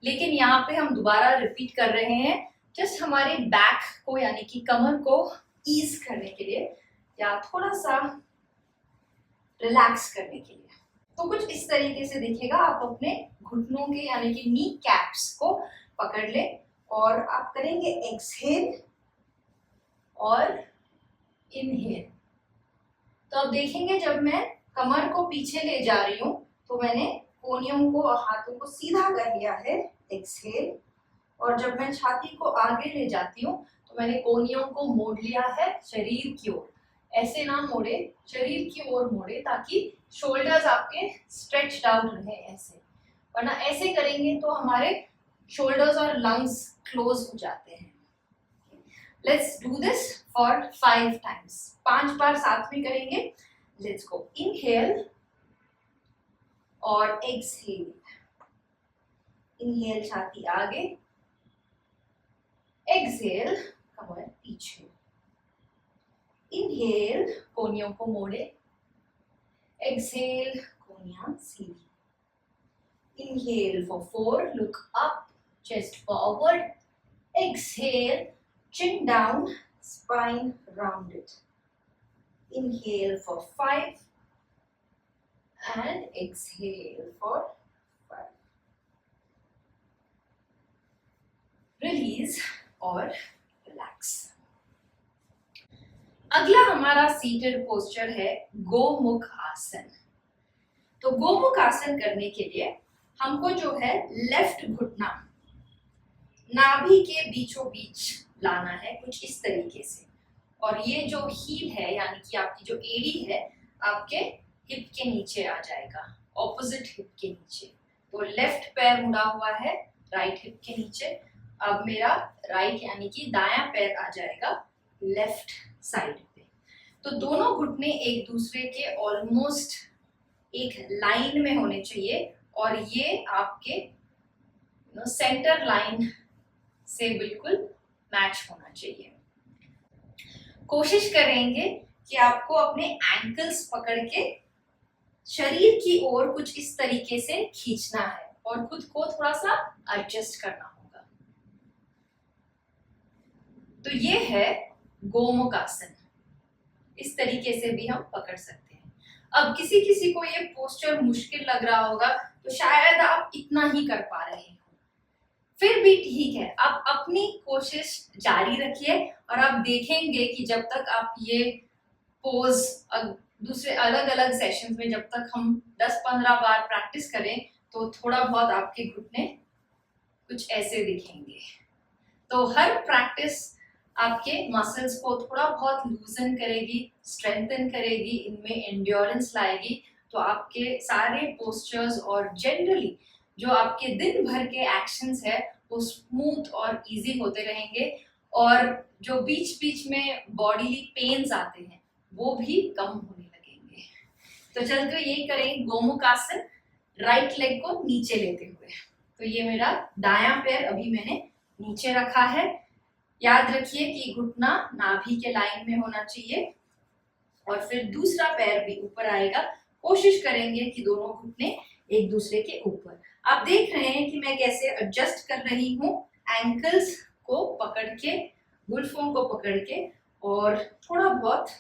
लेकिन यहाँ पे हम दोबारा रिपीट कर रहे हैं, जस्ट हमारे बैक को यानी कि कमर को ईज करने के लिए या थोड़ा सा रिलैक्स करने के लिए। तो कुछ इस तरीके से दिखेगा। आप अपने घुटनों के यानी कि नी कैप्स को पकड़ ले और आप करेंगे एक्सहेल और इनहेल। तो अब देखेंगे जब मैं कमर को पीछे ले जा रही हूँ तो मैंने कोहनियों को, हाथों को सीधा कर लिया है, एक्सहेल। और जब मैं छाती को आगे ले जाती हूँ तो मैंने कोहनियों को मोड़ लिया है शरीर की ओर। ऐसे ना मोड़े, शरीर की ओर मोड़े ताकि शोल्डर्स आपके स्ट्रेच्ड आउट रहे ऐसे, वरना ऐसे करेंगे तो हमारे शोल्डर्स और लंग्स क्लोज हो जाते हैं। Let's do this for 5 times, 5 बार साथ में करेंगे। Let's go. इनहेल और एक्सहेल। इनहेल छाती आगे, एक्सहेल कमर पीछे। इनहेल कोहनियों को मोड़े, एक्सहेल कोहनियां सीधी। Inhale for 4, look up, chest forward. Exhale, chin down, spine rounded. Inhale for 5 and exhale for 5. Release और relax. अगला हमारा सीटेड पोस्चर है गोमुख आसन। तो गोमुख आसन करने के लिए हमको जो है लेफ्ट घुटना नाभि के बीचों बीच लाना है, कुछ इस तरीके से। और ये जो हील है यानी कि आपकी जो एड़ी है आपके हिप के नीचे आ जाएगा, ऑपोजिट हिप के नीचे। तो लेफ्ट पैर मुड़ा हुआ है राइट हिप के नीचे। अब मेरा राइट यानी कि दायां पैर आ जाएगा लेफ्ट साइड पे। तो दोनों घुटने एक दूसरे के ऑलमोस्ट एक लाइन में होने चाहिए और ये आपके सेंटर लाइन से बिल्कुल मैच होना चाहिए। कोशिश करेंगे कि आपको अपने एंकल्स पकड़ के शरीर की ओर कुछ इस तरीके से खींचना है और खुद को थोड़ा सा एडजस्ट करना होगा। तो ये है गोमुख आसन। इस तरीके से भी हम पकड़ सकते हैं। अब किसी किसी को ये पोस्चर मुश्किल लग रहा होगा तो शायद आप इतना ही कर पा रहे हो, फिर भी ठीक है, आप अपनी कोशिश जारी रखिए और आप देखेंगे कि जब तक आप ये पोज दूसरे अलग अलग सेशंस में जब तक हम 10-15 बार प्रैक्टिस करें तो थोड़ा बहुत आपके घुटने कुछ ऐसे दिखेंगे। तो हर प्रैक्टिस आपके मसल्स को थोड़ा बहुत लूजन करेगी, स्ट्रेंथन करेगी, इनमें एंड्योरेंस लाएगी। तो आपके सारे पोस्चर्स और जनरली जो आपके दिन भर के एक्शंस है वो स्मूथ और इजी होते रहेंगे और जो बीच बीच में बॉडी पेन्स आते हैं वो भी कम होने लगेंगे। तो चलते यही करें गोमुख आसन, राइट लेग को नीचे लेते हुए। तो ये मेरा दायां पैर अभी मैंने नीचे रखा है। याद रखिए कि घुटना नाभि के लाइन में होना चाहिए और फिर दूसरा पैर भी ऊपर आएगा। कोशिश करेंगे कि दोनों घुटने एक दूसरे के ऊपर। आप देख रहे हैं कि मैं कैसे एडजस्ट कर रही हूँ, एंकल्स को पकड़ के, गुल्फों को पकड़ के, और थोड़ा बहुत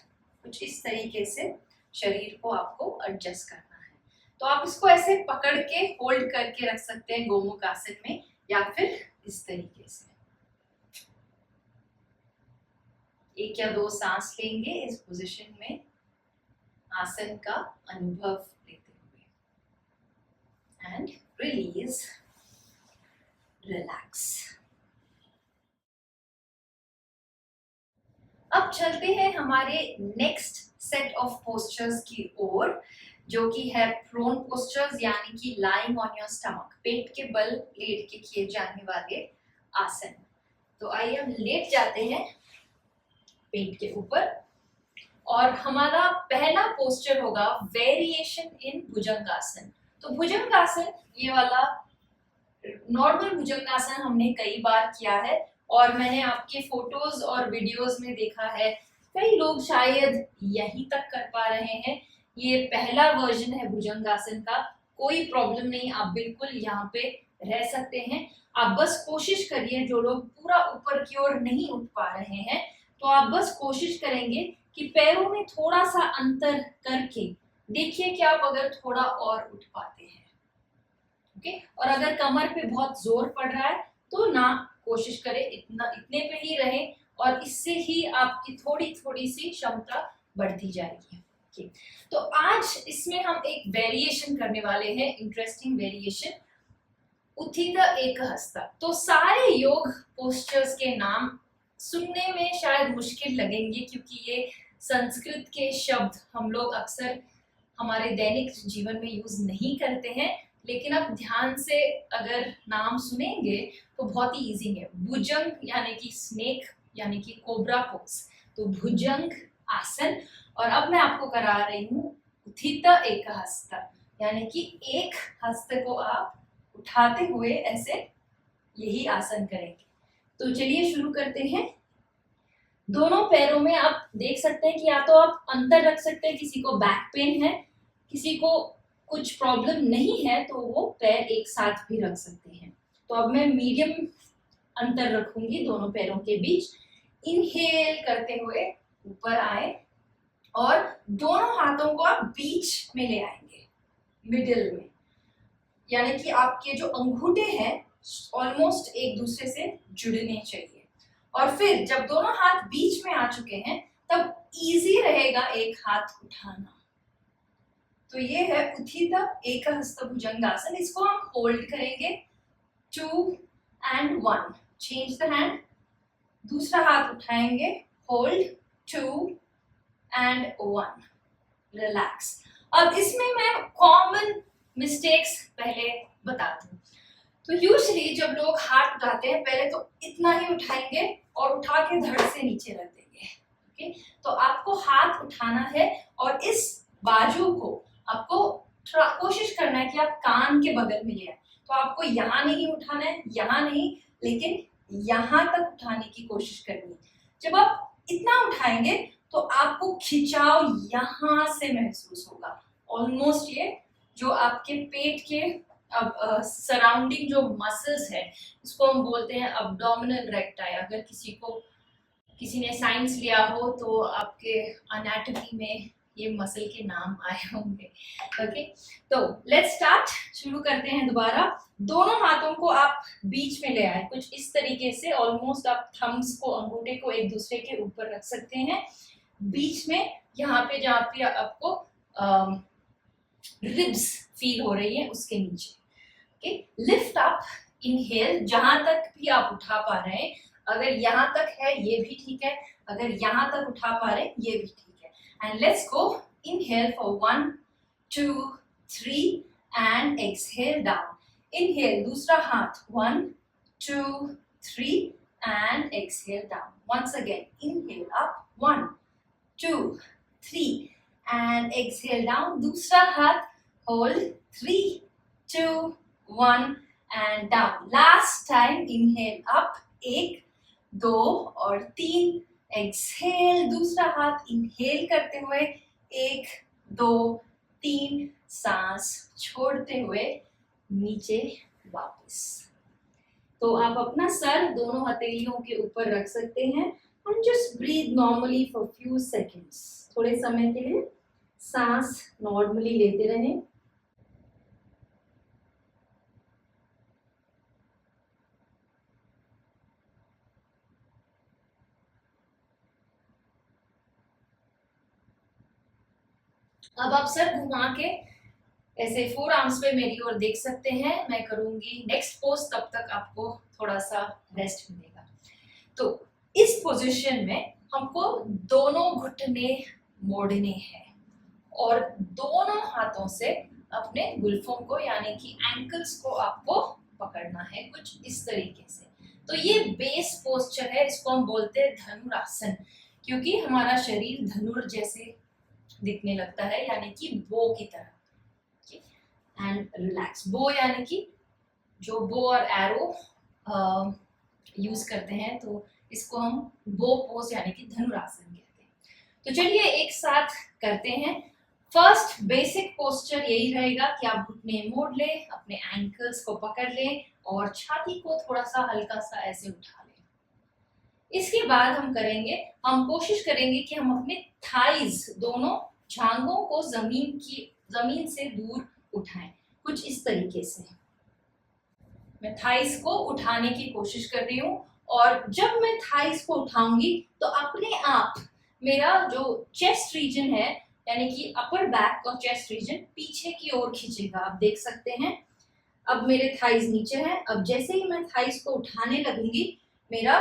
कुछ इस तरीके से शरीर को आपको एडजस्ट करना है। तो आप इसको ऐसे पकड़ के होल्ड करके रख सकते हैं गोमुख आसन में, या फिर इस तरीके से 1 या 2 सांस लेंगे इस पोजीशन में, आसन का अनुभव लेते हुए। And release, relax. अब चलते हैं हमारे नेक्स्ट सेट ऑफ पोस्चर्स की ओर, जो कि है प्रोन पोस्चर्स यानी कि लाइंग ऑन योर स्टमक, पेट के बल लेट के किए जाने वाले आसन। तो आइए हम लेट जाते हैं पेट के ऊपर और हमारा पहला पोस्चर होगा वेरिएशन इन भुजंगासन। तो भुजंगासन, ये वाला नॉर्मल भुजंगासन हमने कई बार किया है और मैंने आपके फोटोज और वीडियोस में देखा है कई लोग शायद यहीं तक कर पा रहे हैं। ये पहला वर्जन है भुजंगासन का, कोई प्रॉब्लम नहीं, आप बिल्कुल यहाँ पे रह सकते हैं। आप बस कोशिश करिए, जो लोग पूरा ऊपर की ओर नहीं उठ पा रहे हैं तो आप बस कोशिश करेंगे कि पैरों में थोड़ा सा अंतर करके देखिए कि आप अगर थोड़ा और उठ पाते हैं। ओके, और अगर कमर पे बहुत जोर पड़ रहा है तो ना कोशिश करें, इतने पे ही रहे और इससे ही आपकी थोड़ी थोड़ी सी क्षमता बढ़ती जाएगी। ओके, तो आज इसमें हम एक वेरिएशन करने वाले हैं, इंटरेस्टिंग वेरिएशन, उत्थित एकहस्त। तो सारे योग पोस्चर्स के नाम सुनने में शायद मुश्किल लगेंगे क्योंकि ये संस्कृत के शब्द हम लोग अक्सर हमारे दैनिक जीवन में यूज नहीं करते हैं, लेकिन आप ध्यान से अगर नाम सुनेंगे तो बहुत ही इजी है। भुजंग यानी कि स्नेक यानी कि कोबरा पोज, तो भुजंग आसन। और अब मैं आपको करा रही हूँ उत्थित एकहस्त, यानी कि एक हस्त को आप उठाते हुए ऐसे यही आसन करेंगे। तो चलिए शुरू करते हैं। दोनों पैरों में आप देख सकते हैं कि या तो आप अंतर रख सकते हैं, किसी को बैक पेन है, किसी को कुछ प्रॉब्लम नहीं है तो वो पैर एक साथ भी रख सकते हैं। तो अब मैं मीडियम अंतर रखूंगी दोनों पैरों के बीच। इनहेल करते हुए ऊपर आए और दोनों हाथों को आप बीच में ले आएंगे, मिडिल में, यानी कि आपके जो अंगूठे हैं ऑलमोस्ट एक दूसरे से जुड़ने चाहिए। और फिर जब दोनों हाथ बीच में आ चुके हैं तब इजी रहेगा एक हाथ उठाना। तो ये है उत्थित एकहस्त भुजंगासन। इसको हम होल्ड करेंगे 2 and 1, चेंज द हैंड, दूसरा हाथ उठाएंगे, होल्ड 2 and 1, रिलैक्स। अब इसमें मैं कॉमन मिस्टेक्स पहले बताती हूँ। तो यूजुअली जब लोग हाथ उठाते हैं पहले तो इतना ही उठाएंगे और उठा के धड़ से नीचे रख देंगे। ओके, तो आपको हाथ उठाना है और इस बाजू को आपको कोशिश करना है कि आप कान के बगल में ले आए। तो आपको यहाँ नहीं उठाना है, यहाँ नहीं, लेकिन यहाँ तक उठाने की कोशिश करनी है। जब आप इतना उठाएंगे तो आपको खिंचाव यहाँ से महसूस होगा, ऑलमोस्ट ये जो आपके पेट के अब सराउंडिंग जो मसल्स है इसको हम बोलते हैं अब्डोमिनल रेक्टाई। अगर किसी ने साइंस लिया हो तो आपके एनाटॉमी में ये मसल के नाम आए होंगे। ओके, तो लेट्स स्टार्ट, शुरू करते हैं दोबारा। दोनों हाथों को आप बीच में ले आए, कुछ इस तरीके से, ऑलमोस्ट आप थम्स को, अंगूठे को एक दूसरे के ऊपर रख सकते हैं, बीच में, यहाँ पे जहाँ पे आपको रिब्स फील हो रही है उसके नीचे। ओके, लिफ्ट अप, इनहेल, जहां तक भी आप उठा पा रहे हैं, अगर यहाँ तक है ये भी ठीक है, अगर यहाँ तक उठा पा रहे हैं ये भी ठीक है। And let's go, inhale for 1 2 3 and exhale down. Inhale, दूसरा हाथ, 1 2 3 and exhale down. Once again, inhale up, 1 2 3 and exhale down, दूसरा हाथ, hold 3 2 1 and down। Last time, inhale up, 1 2 और 3, एक्सहेल, दूसरा हाथ, इनहेल करते हुए 1 2 3, सांस छोड़ते हुए नीचे वापस। तो आप अपना सर दोनों हथेलियों के ऊपर रख सकते हैं and just breathe normally for few seconds। थोड़े समय के लिए सांस नॉर्मली लेते रहें। अब आप सर घुमा के ऐसे 4 आर्म्स पे मेरी ओर देख सकते हैं। मैं करूंगी नेक्स्ट पोज, तब तक आपको थोड़ा सा रेस्ट मिलेगा। तो इस पोजीशन में हमको दोनों घुटने मोड़ने हैं और दोनों हाथों से अपने गुल्फों को यानी कि एंकल्स को आपको पकड़ना है कुछ इस तरीके से। तो ये बेस पोस्चर है, इसको हम बोलते हैं धनुरासन, क्योंकि हमारा शरीर धनुर जैसे दिखने लगता है, यानी कि बो की तरह। एंड रिलैक्स, बो यानी कि जो बो और एरो यूज करते हैं, तो इसको हम बो पोज यानी कि धनुरासन कहते हैं। तो चलिए एक साथ करते हैं। फर्स्ट बेसिक पोस्चर यही रहेगा कि आप घुटने मोड़ लें, अपने एंकल्स को पकड़ लें और छाती को थोड़ा सा हल्का सा ऐसे उठा लें। इसके बाद हम कोशिश करेंगे कि हम अपने थाइज, दोनों जांघों को जमीन से दूर उठाएं, कुछ इस तरीके से। मैं थाइस को उठाने की कोशिश कर रही हूँ, और जब मैं थाइस को उठाऊंगी तो अपने आप मेरा जो चेस्ट रीजन है, यानी कि अपर बैक और चेस्ट रीजन पीछे की ओर खींचेगा। आप देख सकते हैं अब मेरे थाइस नीचे हैं। अब जैसे ही मैं थाइस को उठाने लगूंगी, मेरा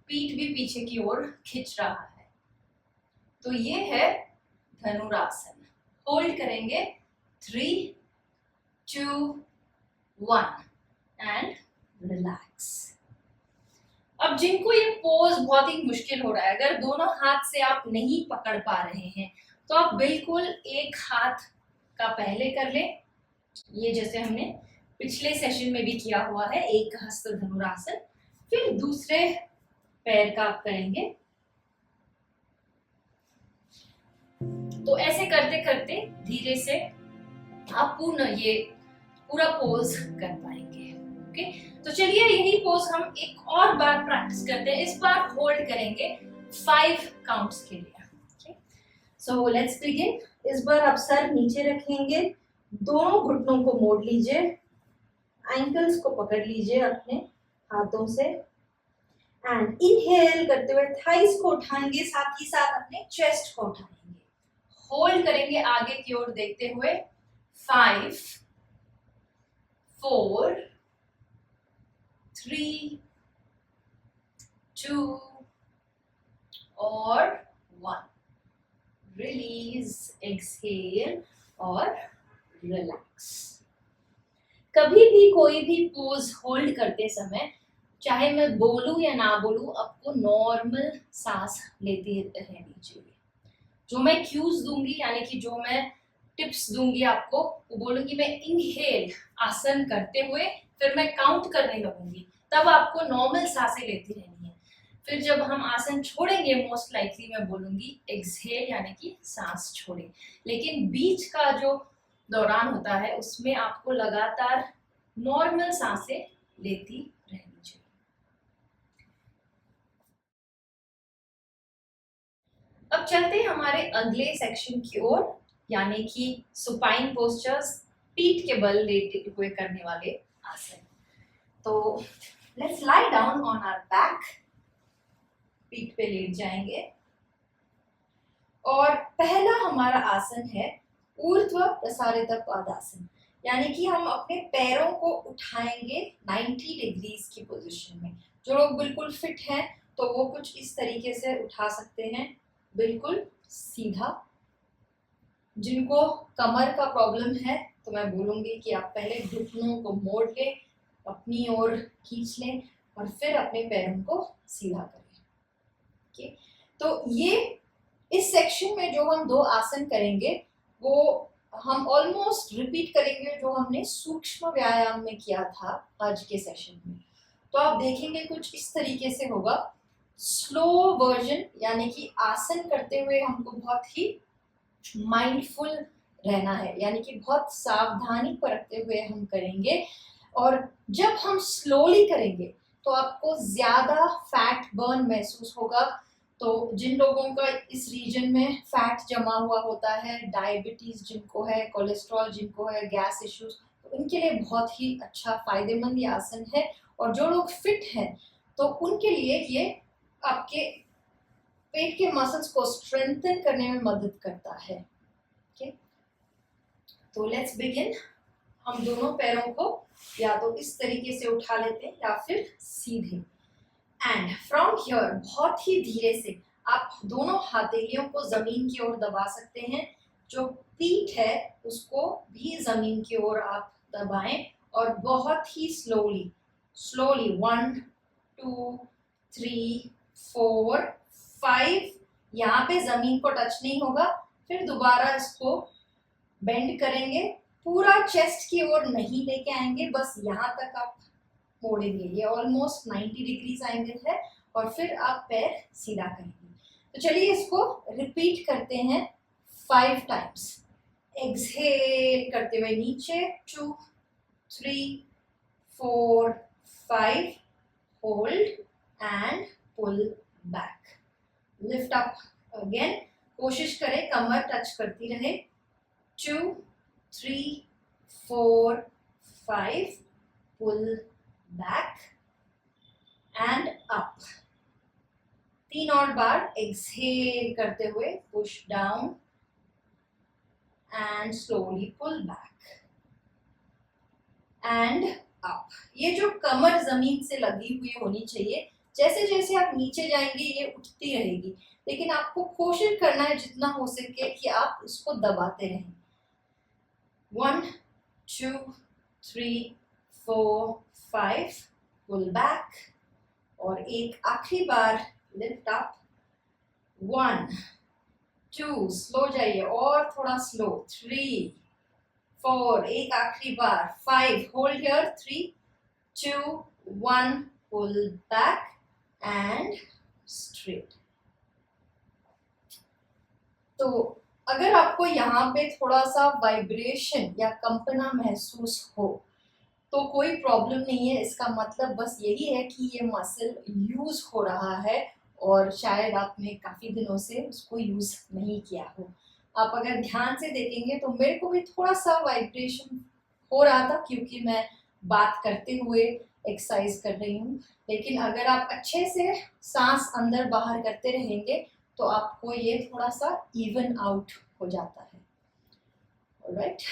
पीठ भी पीछे की ओर खिंच रहा है। तो ये है धनुरासन। होल्ड करेंगे 3, 2, 1 एंड रिलैक्स। अब जिनको ये पोज बहुत ही मुश्किल हो रहा है, अगर दोनों हाथ से आप नहीं पकड़ पा रहे हैं, तो आप बिल्कुल एक हाथ का पहले कर लें। ये जैसे हमने पिछले सेशन में भी किया हुआ है, एक हस्त धनुरासन। फिर दूसरे पैर का आप करेंगे। तो ऐसे करते करते धीरे से आप पूरा पोज कर पाएंगे। ओके, तो चलिए यही पोज हम एक और बार प्रैक्टिस करते हैं। इस बार होल्ड करेंगे 5 काउंट्स के लिए। So let's begin. इस बार आप सर नीचे रखेंगे, दोनों घुटनों को मोड़ लीजिए, एंकल्स को पकड़ लीजिए अपने हाथों से, एंड इनहेल करते हुए थाइस को उठाएंगे, साथ ही साथ अपने चेस्ट को उठाएंगे। होल्ड करेंगे आगे की ओर देखते हुए। 5, 4, 3, 2 और 1। रिलीज, एक्सहेल और रिलैक्स। कभी भी कोई भी पोज होल्ड करते समय, चाहे मैं बोलूं या ना बोलूं, आपको नॉर्मल सांस लेती रहनी चाहिए। जो मैं क्यूज दूंगी, यानी कि जो मैं टिप्स दूंगी आपको, वो बोलूंगी मैं इनहेल आसन करते हुए, फिर मैं काउंट करने लगूंगी, तब आपको नॉर्मल सांसें लेती रहनी है। फिर जब हम आसन छोड़ेंगे, मोस्ट लाइकली मैं बोलूंगी एक्सहेल, यानी कि सांस छोड़े। लेकिन बीच का जो दौरान होता है, उसमें आपको लगातार नॉर्मल सांसें लेती रहनी चाहिए। अब चलते हैं हमारे अगले सेक्शन की ओर, यानी कि सुपाइन पोस्चर्स, पीठ के बल लेटे हुए करने वाले आसन। तो let's lie down on our back. पीठ पे लेट जाएंगे, और पहला हमारा आसन है ऊर्ध्व प्रसारित पादासन, यानी कि हम अपने पैरों को उठाएंगे 90 डिग्रीज की पोजीशन में। जो लोग बिल्कुल फिट हैं, तो वो कुछ इस तरीके से उठा सकते हैं, बिल्कुल सीधा। जिनको कमर का प्रॉब्लम है, तो मैं बोलूंगी कि आप पहले घुटनों को मोड़ लें, अपनी ओर खींच लें, और फिर अपने पैरों को सीधा करें। ओके, तो ये इस सेक्शन में जो हम 2 आसन करेंगे, वो हम ऑलमोस्ट रिपीट करेंगे जो हमने सूक्ष्म व्यायाम में किया था आज के सेशन में। तो आप देखेंगे कुछ इस तरीके से होगा। स्लो वर्जन, यानी कि आसन करते हुए हमको बहुत ही माइंडफुल रहना है, यानी कि बहुत सावधानी बरतते हुए हम करेंगे। और जब हम स्लोली करेंगे, तो आपको ज्यादा फैट बर्न महसूस होगा। तो जिन लोगों का इस रीजन में फैट जमा हुआ होता है, डायबिटीज जिनको है, कोलेस्ट्रॉल जिनको है, गैस इश्यूज, तो उनके लिए बहुत ही अच्छा फायदेमंद ये आसन है। और जो लोग फिट हैं, तो उनके लिए ये आपके पेट के मसल्स को स्ट्रेंथन करने में मदद करता है। ओके, तो लेट्स बिगिन। हम दोनों पैरों को या तो इस तरीके से उठा लेते हैं या फिर सीधे, एंड फ्रॉम हियर बहुत ही धीरे से आप दोनों हथेलियों को जमीन की ओर दबा सकते हैं। जो पीठ है उसको भी जमीन की ओर आप दबाएं, और बहुत ही स्लोली 1, 2, 3, 4, 5, यहाँ पे जमीन को टच नहीं होगा। फिर दोबारा इसको बेंड करेंगे, पूरा चेस्ट की ओर नहीं लेके आएंगे, बस यहाँ तक आप मोड़ेंगे, ये ऑलमोस्ट 90 डिग्रीज एंगल है, और फिर आप पैर सीधा करेंगे। तो चलिए इसको रिपीट करते हैं 5 टाइम्स। एक्सहेल करते हुए नीचे, 2 3 4 5, hold and pull back, lift up again. कोशिश करें कमर टच करती रहे, 2 3 4 5, पुल बैक एंड अप। 3 और बार एक्सहेल करते हुए push down and slowly pull back and up. ये जो कमर जमीन से लगी हुई होनी चाहिए, जैसे जैसे आप नीचे जाएंगे ये उठती रहेगी, लेकिन आपको कोशिश करना है जितना हो सके कि आप इसको दबाते रहें। 1 2 3 4 5, पुल बैक, और एक आखिरी बार लिफ्ट अप, 1 2, स्लो जाइए और थोड़ा स्लो, 3 4, एक आखिरी बार, 5, hold here, 3 2 1, pull back and straight. तो अगर आपको यहाँ पे थोड़ा सा वाइब्रेशन या कंपना महसूस हो तो कोई प्रॉब्लम नहीं है, इसका मतलब बस यही है कि ये मसल यूज हो रहा है और शायद आपने काफी दिनों से उसको यूज नहीं किया हो। आप अगर ध्यान से देखेंगे तो मेरे को भी थोड़ा सा वाइब्रेशन हो रहा था क्योंकि मैं बात करते हुए एक्सरसाइज कर रही हूँ, लेकिन अगर आप अच्छे से सांस अंदर बाहर करते रहेंगे तो आपको ये थोड़ा सा इवन आउट हो जाता है। Alright,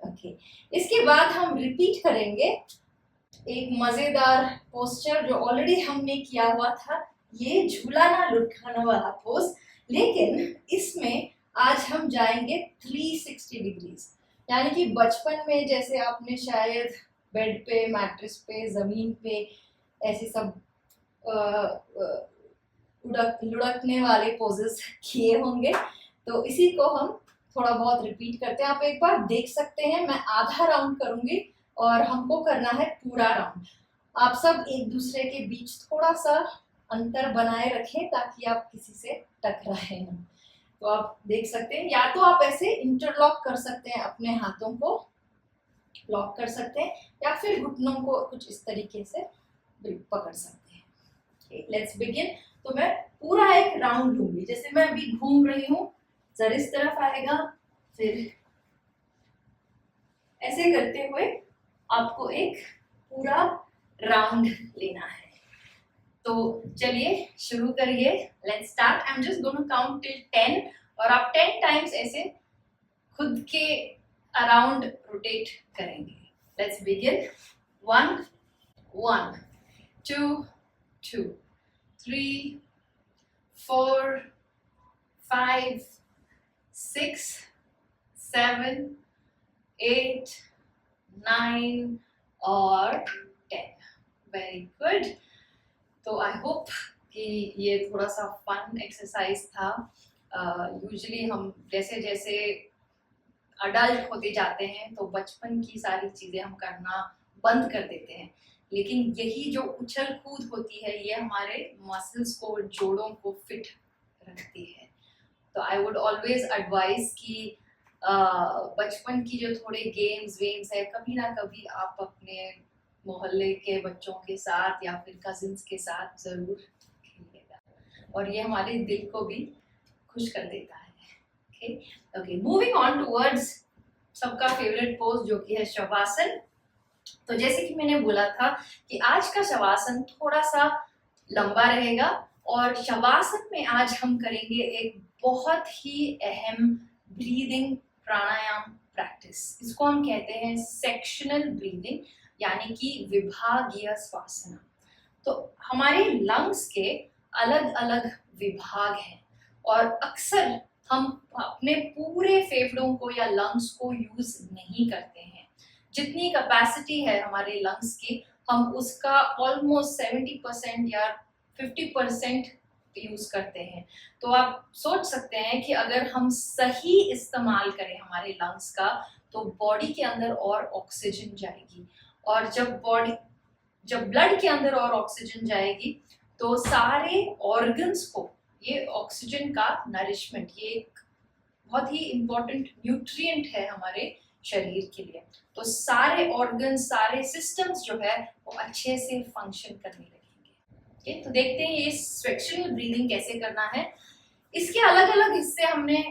okay. इसके बाद हम रिपीट करेंगे एक मजेदार पोस्चर जो ऑलरेडी हमने किया हुआ था, ये झूलाना लुढ़काना वाला पोज, लेकिन इसमें आज हम जाएंगे 360 डिग्रीज। यानी कि बचपन में जैसे आपने शायद बेड पे, मैट्रेस पे, जमीन पे ऐसे सब लुढ़कने वाले पोजेस किए होंगे, तो इसी को हम थोड़ा बहुत रिपीट करते हैं। आप एक बार देख सकते हैं, मैं आधा राउंड करूंगी और हमको करना है पूरा राउंड। आप सब एक दूसरे के बीच थोड़ा सा अंतर बनाए रखें ताकि आप किसी से टकराए ना। तो आप देख सकते हैं, या तो आप ऐसे इंटरलॉक कर सकते हैं, अपने हाथों को लॉक कर सकते हैं, या फिर घुटनों को कुछ इस तरीके से पकड़ सकते हैं। Let's begin. तो मैं पूरा एक राउंड लूंगी, जैसे मैं अभी घूम रही हूँ, सर इस तरफ आएगा, फिर ऐसे करते हुए आपको एक पूरा राउंड लेना है। तो चलिए शुरू करिए, let's start. I am just going to count till 10 और आप 10 टाइम्स ऐसे खुद के अराउंड रोटेट करेंगे। Let's begin. 1 1 2 2 3 4 5 6 7 8 9 और 10। Very good. तो आई होप कि ये थोड़ा सा फन एक्सरसाइज था। यूजुअली हम जैसे जैसे अडल्ट होते जाते हैं तो बचपन की सारी चीज़ें हम करना बंद कर देते हैं, लेकिन यही जो उछल कूद होती है ये हमारे मसल्स को, जोड़ों को फिट रखती है। तो आई वुड ऑलवेज एडवाइज कि बचपन की जो थोड़े गेम्स वेम्स है, कभी ना कभी आप अपने मोहल्ले के बच्चों के साथ या फिर कजिन्स के साथ ज़रूर खेलिएगा, और ये हमारे दिल को भी खुश कर देता है। Okay okay, moving on towards सबका फेवरेट पोज जो कि है शवासन। तो जैसे कि मैंने बोला था कि आज का शवासन थोड़ा सा लंबा रहेगा, और शवासन में आज हम करेंगे एक बहुत ही अहम ब्रीदिंग प्राणायाम प्रैक्टिस। इसको हम कहते हैं सेक्शनल ब्रीदिंग, यानी कि विभागीय श्वासना। तो हमारे लंग्स के अलग अलग विभाग हैं, और अक्सर हम अपने पूरे फेफड़ों को या लंग्स को यूज नहीं करते हैं। जितनी कैपेसिटी है हमारे लंग्स की, हम उसका ऑलमोस्ट 70% या 50% यूज करते हैं। तो आप सोच सकते हैं कि अगर हम सही इस्तेमाल करें हमारे लंग्स का, तो बॉडी के अंदर और ऑक्सीजन जाएगी, और जब बॉडी जब ब्लड के अंदर और ऑक्सीजन जाएगी तो सारे ऑर्गन्स को ये ऑक्सीजन का नरिशमेंट, ये एक बहुत ही इंपॉर्टेंट न्यूट्रिएंट है हमारे शरीर के लिए। तो सारे ऑर्गन्स, सारे सिस्टम्स जो है वो अच्छे से फंक्शन करने लगेंगे। ओके, तो देखते हैं ये सेक्शनल ब्रीदिंग कैसे करना है। इसके अलग अलग हिस्से हमने,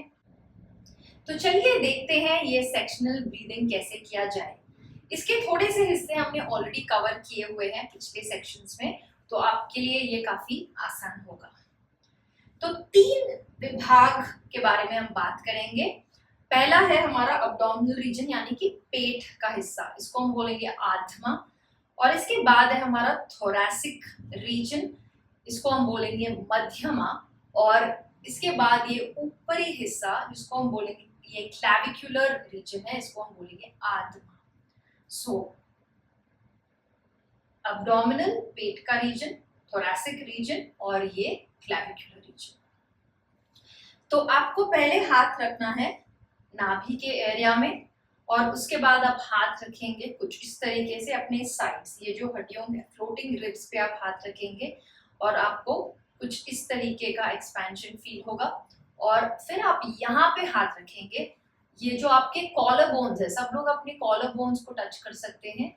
तो चलिए देखते हैं ये सेक्शनल ब्रीदिंग कैसे किया जाए। इसके थोड़े से हिस्से हमने ऑलरेडी कवर किए हुए हैं पिछले सेक्शंस में, तो आपके लिए ये काफी आसान होगा। तो 3 विभाग के बारे में हम बात करेंगे। पहला है हमारा अब्डोमिनल रीजन यानी कि पेट का हिस्सा, इसको हम बोलेंगे आधमा। और इसके बाद है हमारा थोरैसिक रीजन, इसको हम बोलेंगे मध्यमा। और इसके बाद ये ऊपरी हिस्सा जिसको हम बोलेंगे, ये क्लैविकुलर रीजन है, इसको हम बोलेंगे आधमा। सो अब्डोमिनल पेट का रीजन, थोरैसिक रीजन और ये क्लैविकुलर रीजन। तो आपको पहले हाथ रखना है नाभि के एरिया में, और उसके बाद आप हाथ रखेंगे कुछ इस तरीके से अपने साइड्स, ये जो हड्डियों में फ्लोटिंग रिब्स पे आप हाथ रखेंगे और आपको कुछ इस तरीके का एक्सपेंशन फील होगा। और फिर आप यहाँ पे हाथ रखेंगे, ये जो आपके कॉलर बोन्स है, सब लोग अपने कॉलर बोन्स को टच कर सकते हैं,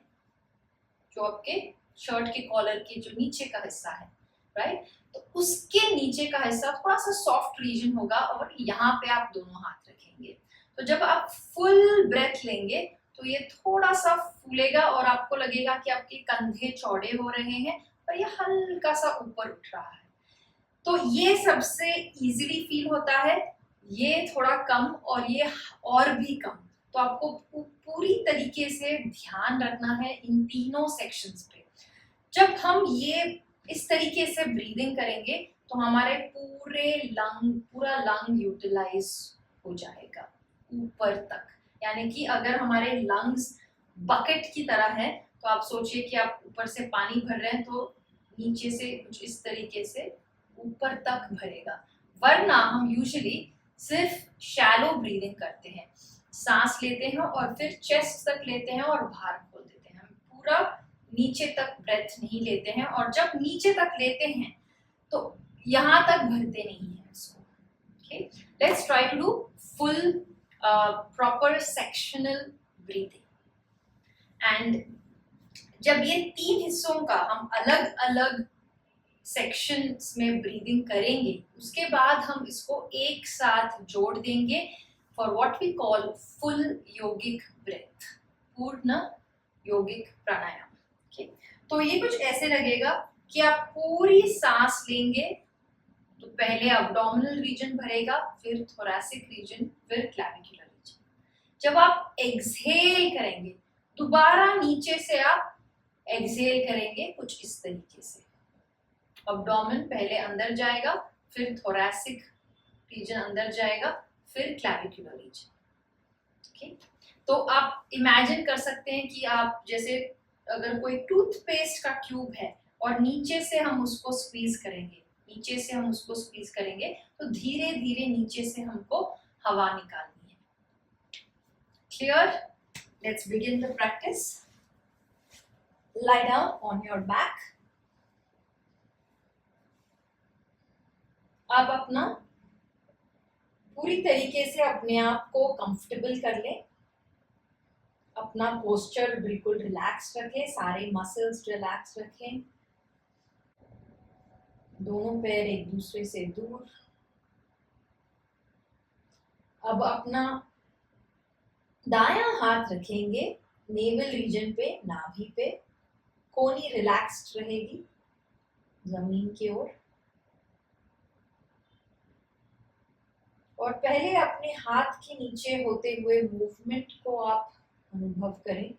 जो आपके शर्ट के कॉलर के जो नीचे का हिस्सा है, राइट। तो उसके नीचे का हिस्सा थोड़ा सा सॉफ्ट रीजन होगा और यहाँ पे आप दोनों हाथ रखेंगे। तो जब आप फुल ब्रेथ लेंगे तो ये थोड़ा सा फूलेगा और आपको लगेगा कि आपके कंधे चौड़े हो रहे हैं और ये हल्का सा ऊपर उठ रहा है। तो ये सबसे इजीली फील होता है, ये थोड़ा कम और ये और भी कम। तो आपको पूरी तरीके से ध्यान रखना है इन तीनों सेक्शंस पे। जब हम ये इस तरीके से ब्रीदिंग करेंगे तो हमारे पूरा लंग यूटिलाइज हो जाएगा ऊपर तक। यानी कि अगर हमारे लंग्स बकेट की तरह है तो आप सोचिए कि आप ऊपर से पानी भर रहे हैं तो नीचे से कुछ इस तरीके से ऊपर तक भरेगा। वरना हम यूजुअली सिर्फ शैलो ब्रीदिंग करते हैं, सांस लेते हैं और फिर चेस्ट तक लेते हैं और बाहर खोल देते हैं, हम पूरा नीचे तक ब्रेथ नहीं लेते हैं। और जब नीचे तक लेते हैं तो यहाँ तक भरते नहीं है इसको। Okay, let's try to do full proper sectional breathing. And जब ये 3 हिस्सों का हम अलग अलग सेक्शंस में ब्रीदिंग करेंगे, उसके बाद हम इसको एक साथ जोड़ देंगे for what we call full yogic breath, पूर्ण यौगिक प्राणायाम। तो ये कुछ ऐसे लगेगा कि आप पूरी सांस लेंगे तो पहले अब्डोमिनल रीजन भरेगा, फिर थोरैसिक रीजन, फिर क्लैविकुलर रीजन। जब आप एक्सहेल करेंगे दोबारा नीचे से आप एक्सहेल करेंगे कुछ इस तरीके से, अब्डोमेन पहले अंदर जाएगा, फिर थोरैसिक रीजन अंदर जाएगा, फिर क्लैविकुलर रीजन। ओके, तो आप इमेजिन कर सकते हैं कि आप जैसे अगर कोई टूथपेस्ट का ट्यूब है और नीचे से हम उसको स्क्वीज करेंगे, नीचे से हम उसको स्क्वीज करेंगे तो धीरे धीरे नीचे से हमको हवा निकालनी है। Clear? Let's begin the practice. lie down on your back। आप अपना पूरी तरीके से अपने आप को कंफर्टेबल कर लें, अपना पोस्चर बिल्कुल रिलैक्स रखें, सारे मसल्स रिलैक्स रखें, दोनों पैर एक दूसरे से दूर। अब अपना दायां हाथ रखेंगे नेवल रीजन पे, नाभि पे, कोहनी रिलैक्स्ड रहेगी जमीन की ओर। और पहले अपने हाथ के नीचे होते हुए मूवमेंट को आप अनुभव करें।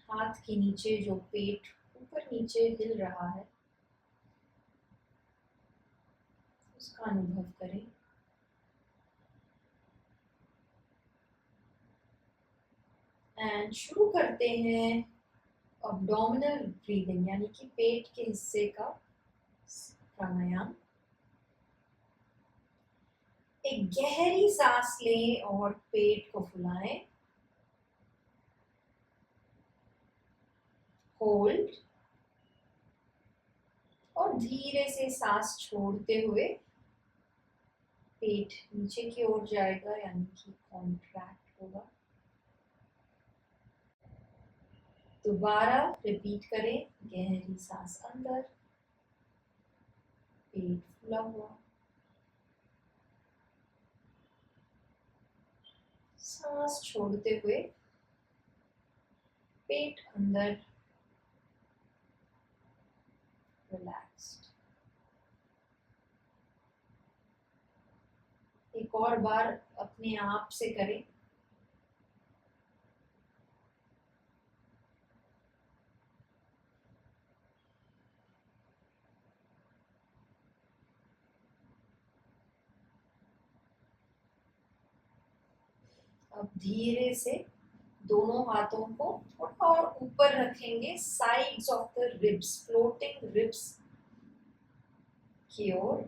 हाथ के नीचे जो पेट ऊपर नीचे हिल रहा है उसका अनुभव करें। एंड शुरू करते हैं अब्डोमिनल ब्रीदिंग यानी कि पेट के हिस्से का प्राणायाम। एक गहरी सांस लें और पेट को फुलाएं। होल्ड और धीरे से सांस छोड़ते हुए पेट नीचे की ओर जाएगा, यानी कि कॉन्ट्रैक्ट होगा। दोबारा रिपीट करें, गहरी सांस अंदर, पेट फुला हुआ, सांस छोड़ते हुए पेट अंदर, रिलैक्स्ड। एक और बार अपने आप से करें। अब धीरे से दोनों हाथों को थोड़ा और ऊपर रखेंगे, sides of the ribs, floating ribs की ओर।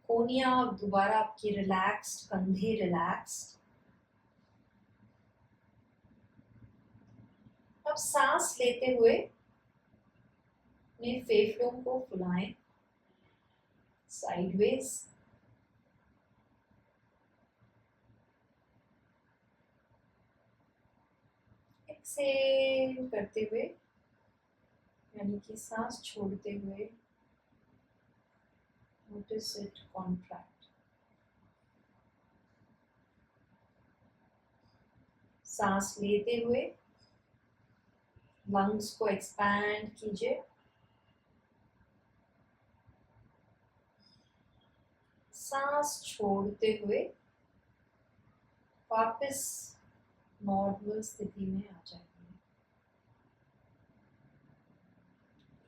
कोनिया दोबारा आपकी रिलैक्स्ड, कंधे रिलैक्स्ड। अब सांस लेते हुए अपने फेफड़ों को फुलाएं साइडवेज। एक्सेल करते हुए, यानी कि सांस छोड़ते हुए, नोटिस इट कॉन्ट्रैक्ट। सांस लेते हुए लंग्स को एक्सपैंड कीजिए। सांस छोड़ते हुए वापस नॉर्मल स्थिति में आ जाइए।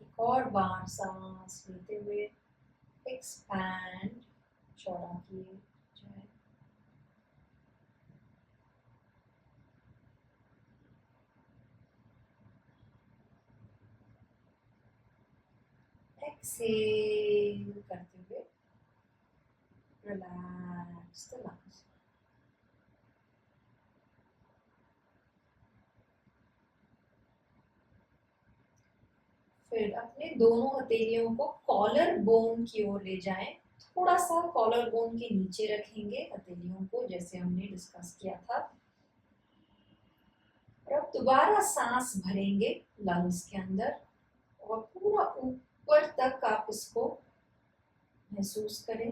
एक और बार सांस लेते हुए एक्सपैंड, चौड़ा किए जाए। एक्सेल करते हुए रिलैक्स द लंग्स। फिर अपने दोनों हथेलियों को कॉलर बोन की ओर ले जाएं। थोड़ा सा कॉलर बोन के नीचे रखेंगे हथेलियों को, जैसे हमने डिस्कस किया था। और अब दोबारा सांस भरेंगे लंग्स के अंदर और पूरा ऊपर तक आप इसको महसूस करें।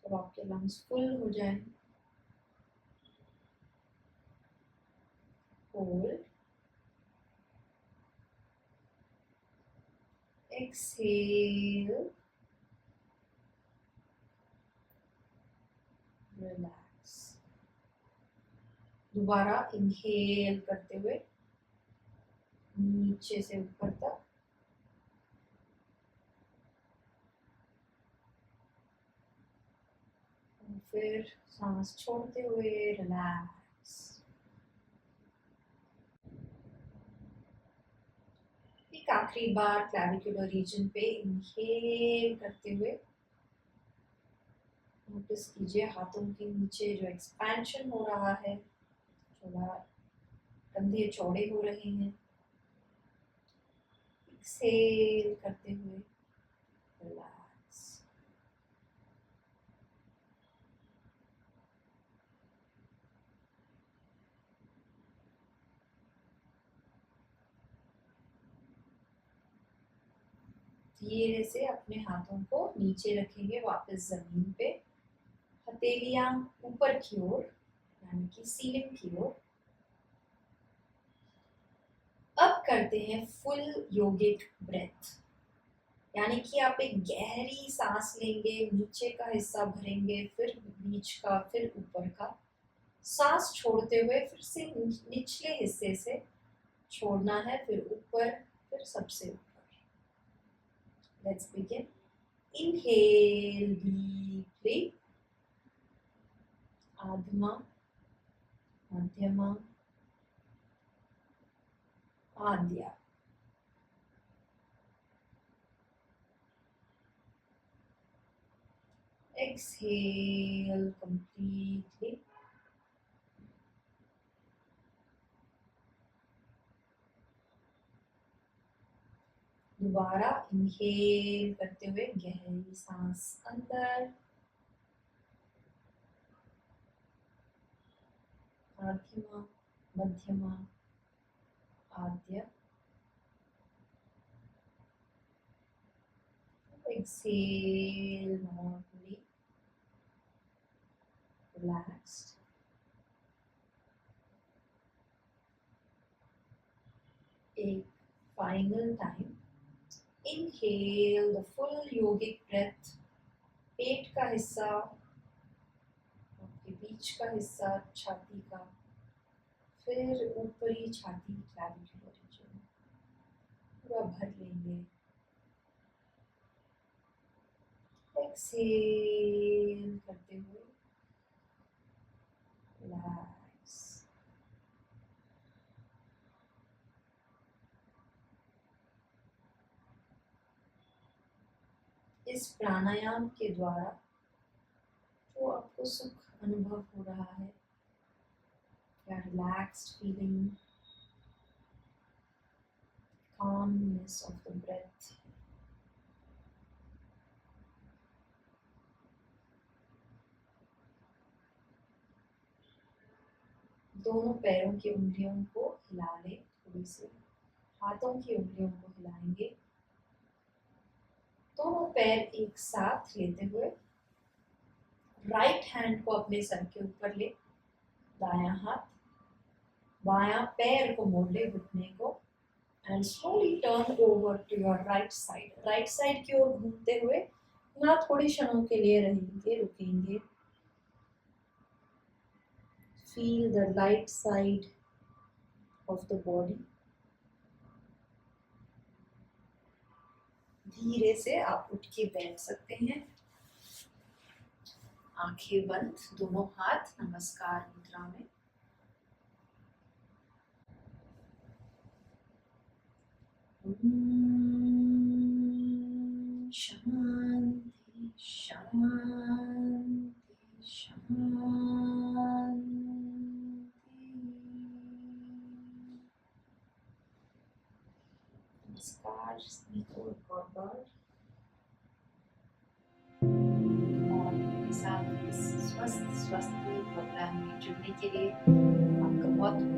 जब आपके लंग्स फुल हो जाए, होल्ड, एक्सहेल, रिलैक्स। दोबारा इनहेल करते हुए नीचे से ऊपर तक, फिर सांस छोड़ते हुए रिलैक्स। एक आखिरी बार क्लैविकुलर रीजन पे इनहेल करते हुए नोटिस कीजिए हाथों के नीचे जो एक्सपेंशन हो रहा है, थोड़ा कंधे चौड़े हो रहे हैं। एक्सहेल करते हुए रिलैक्स। धीरे से अपने हाथों को नीचे रखेंगे, वापस जमीन पे, हथेलियां ऊपर की ओर, यानी कि सीलिंग की ओर। अब करते हैं फुल योगिक ब्रेथ, यानी कि आप एक गहरी सांस लेंगे, नीचे का हिस्सा भरेंगे, फिर बीच का, फिर ऊपर का। सांस छोड़ते हुए फिर से निचले हिस्से से छोड़ना है, फिर ऊपर, फिर सबसे ऊपर। Let's begin. इनहेल डीपली, आधमा, मध्यमा, आद्या। Exhale completely. दोबारा इनहेल करते हुए गहरी सांस अंदर, मध्यमा मध्यमा आद्य। Exhale normally, relaxed. एक final time inhale the full yogic breath, पेट का हिस्सा, आपके बीच का हिस्सा, छाती का, फिर ऊपरी छाती क्लैविकुलर रीजन पूरा भर लेंगे। एक्सहेल करते हुए रिलैक्स। इस प्राणायाम के द्वारा जो आपको सुख अनुभव हो रहा है या relaxed feeling, calmness of the breath, दोनों पैरों की उंगलियों को हिला लें, थोड़ी सी हाथों की उंगलियों को हिलाएंगे। दोनों पैर एक साथ लेते हुए राइट हैंड को अपने सर के ऊपर ले, दायां हाथ, बायां पैर को मोड़ ले घुटने को, and slowly turn over to your right side. Right side की ओर घूमते हुए ना थोड़ी क्षणों के लिए रहेंगे, रुकेंगे। Feel the right side of the body. धीरे से आप उठ के बैठ सकते हैं, आंखें बंद, दोनों हाथ नमस्कार मुद्रा में। शांति शांति शांति। नमस्कार स्नेह और बार-बार। और मेरे साथ इस स्वस्थ प्रोग्राम में जुड़ने के लिए आपका बहुत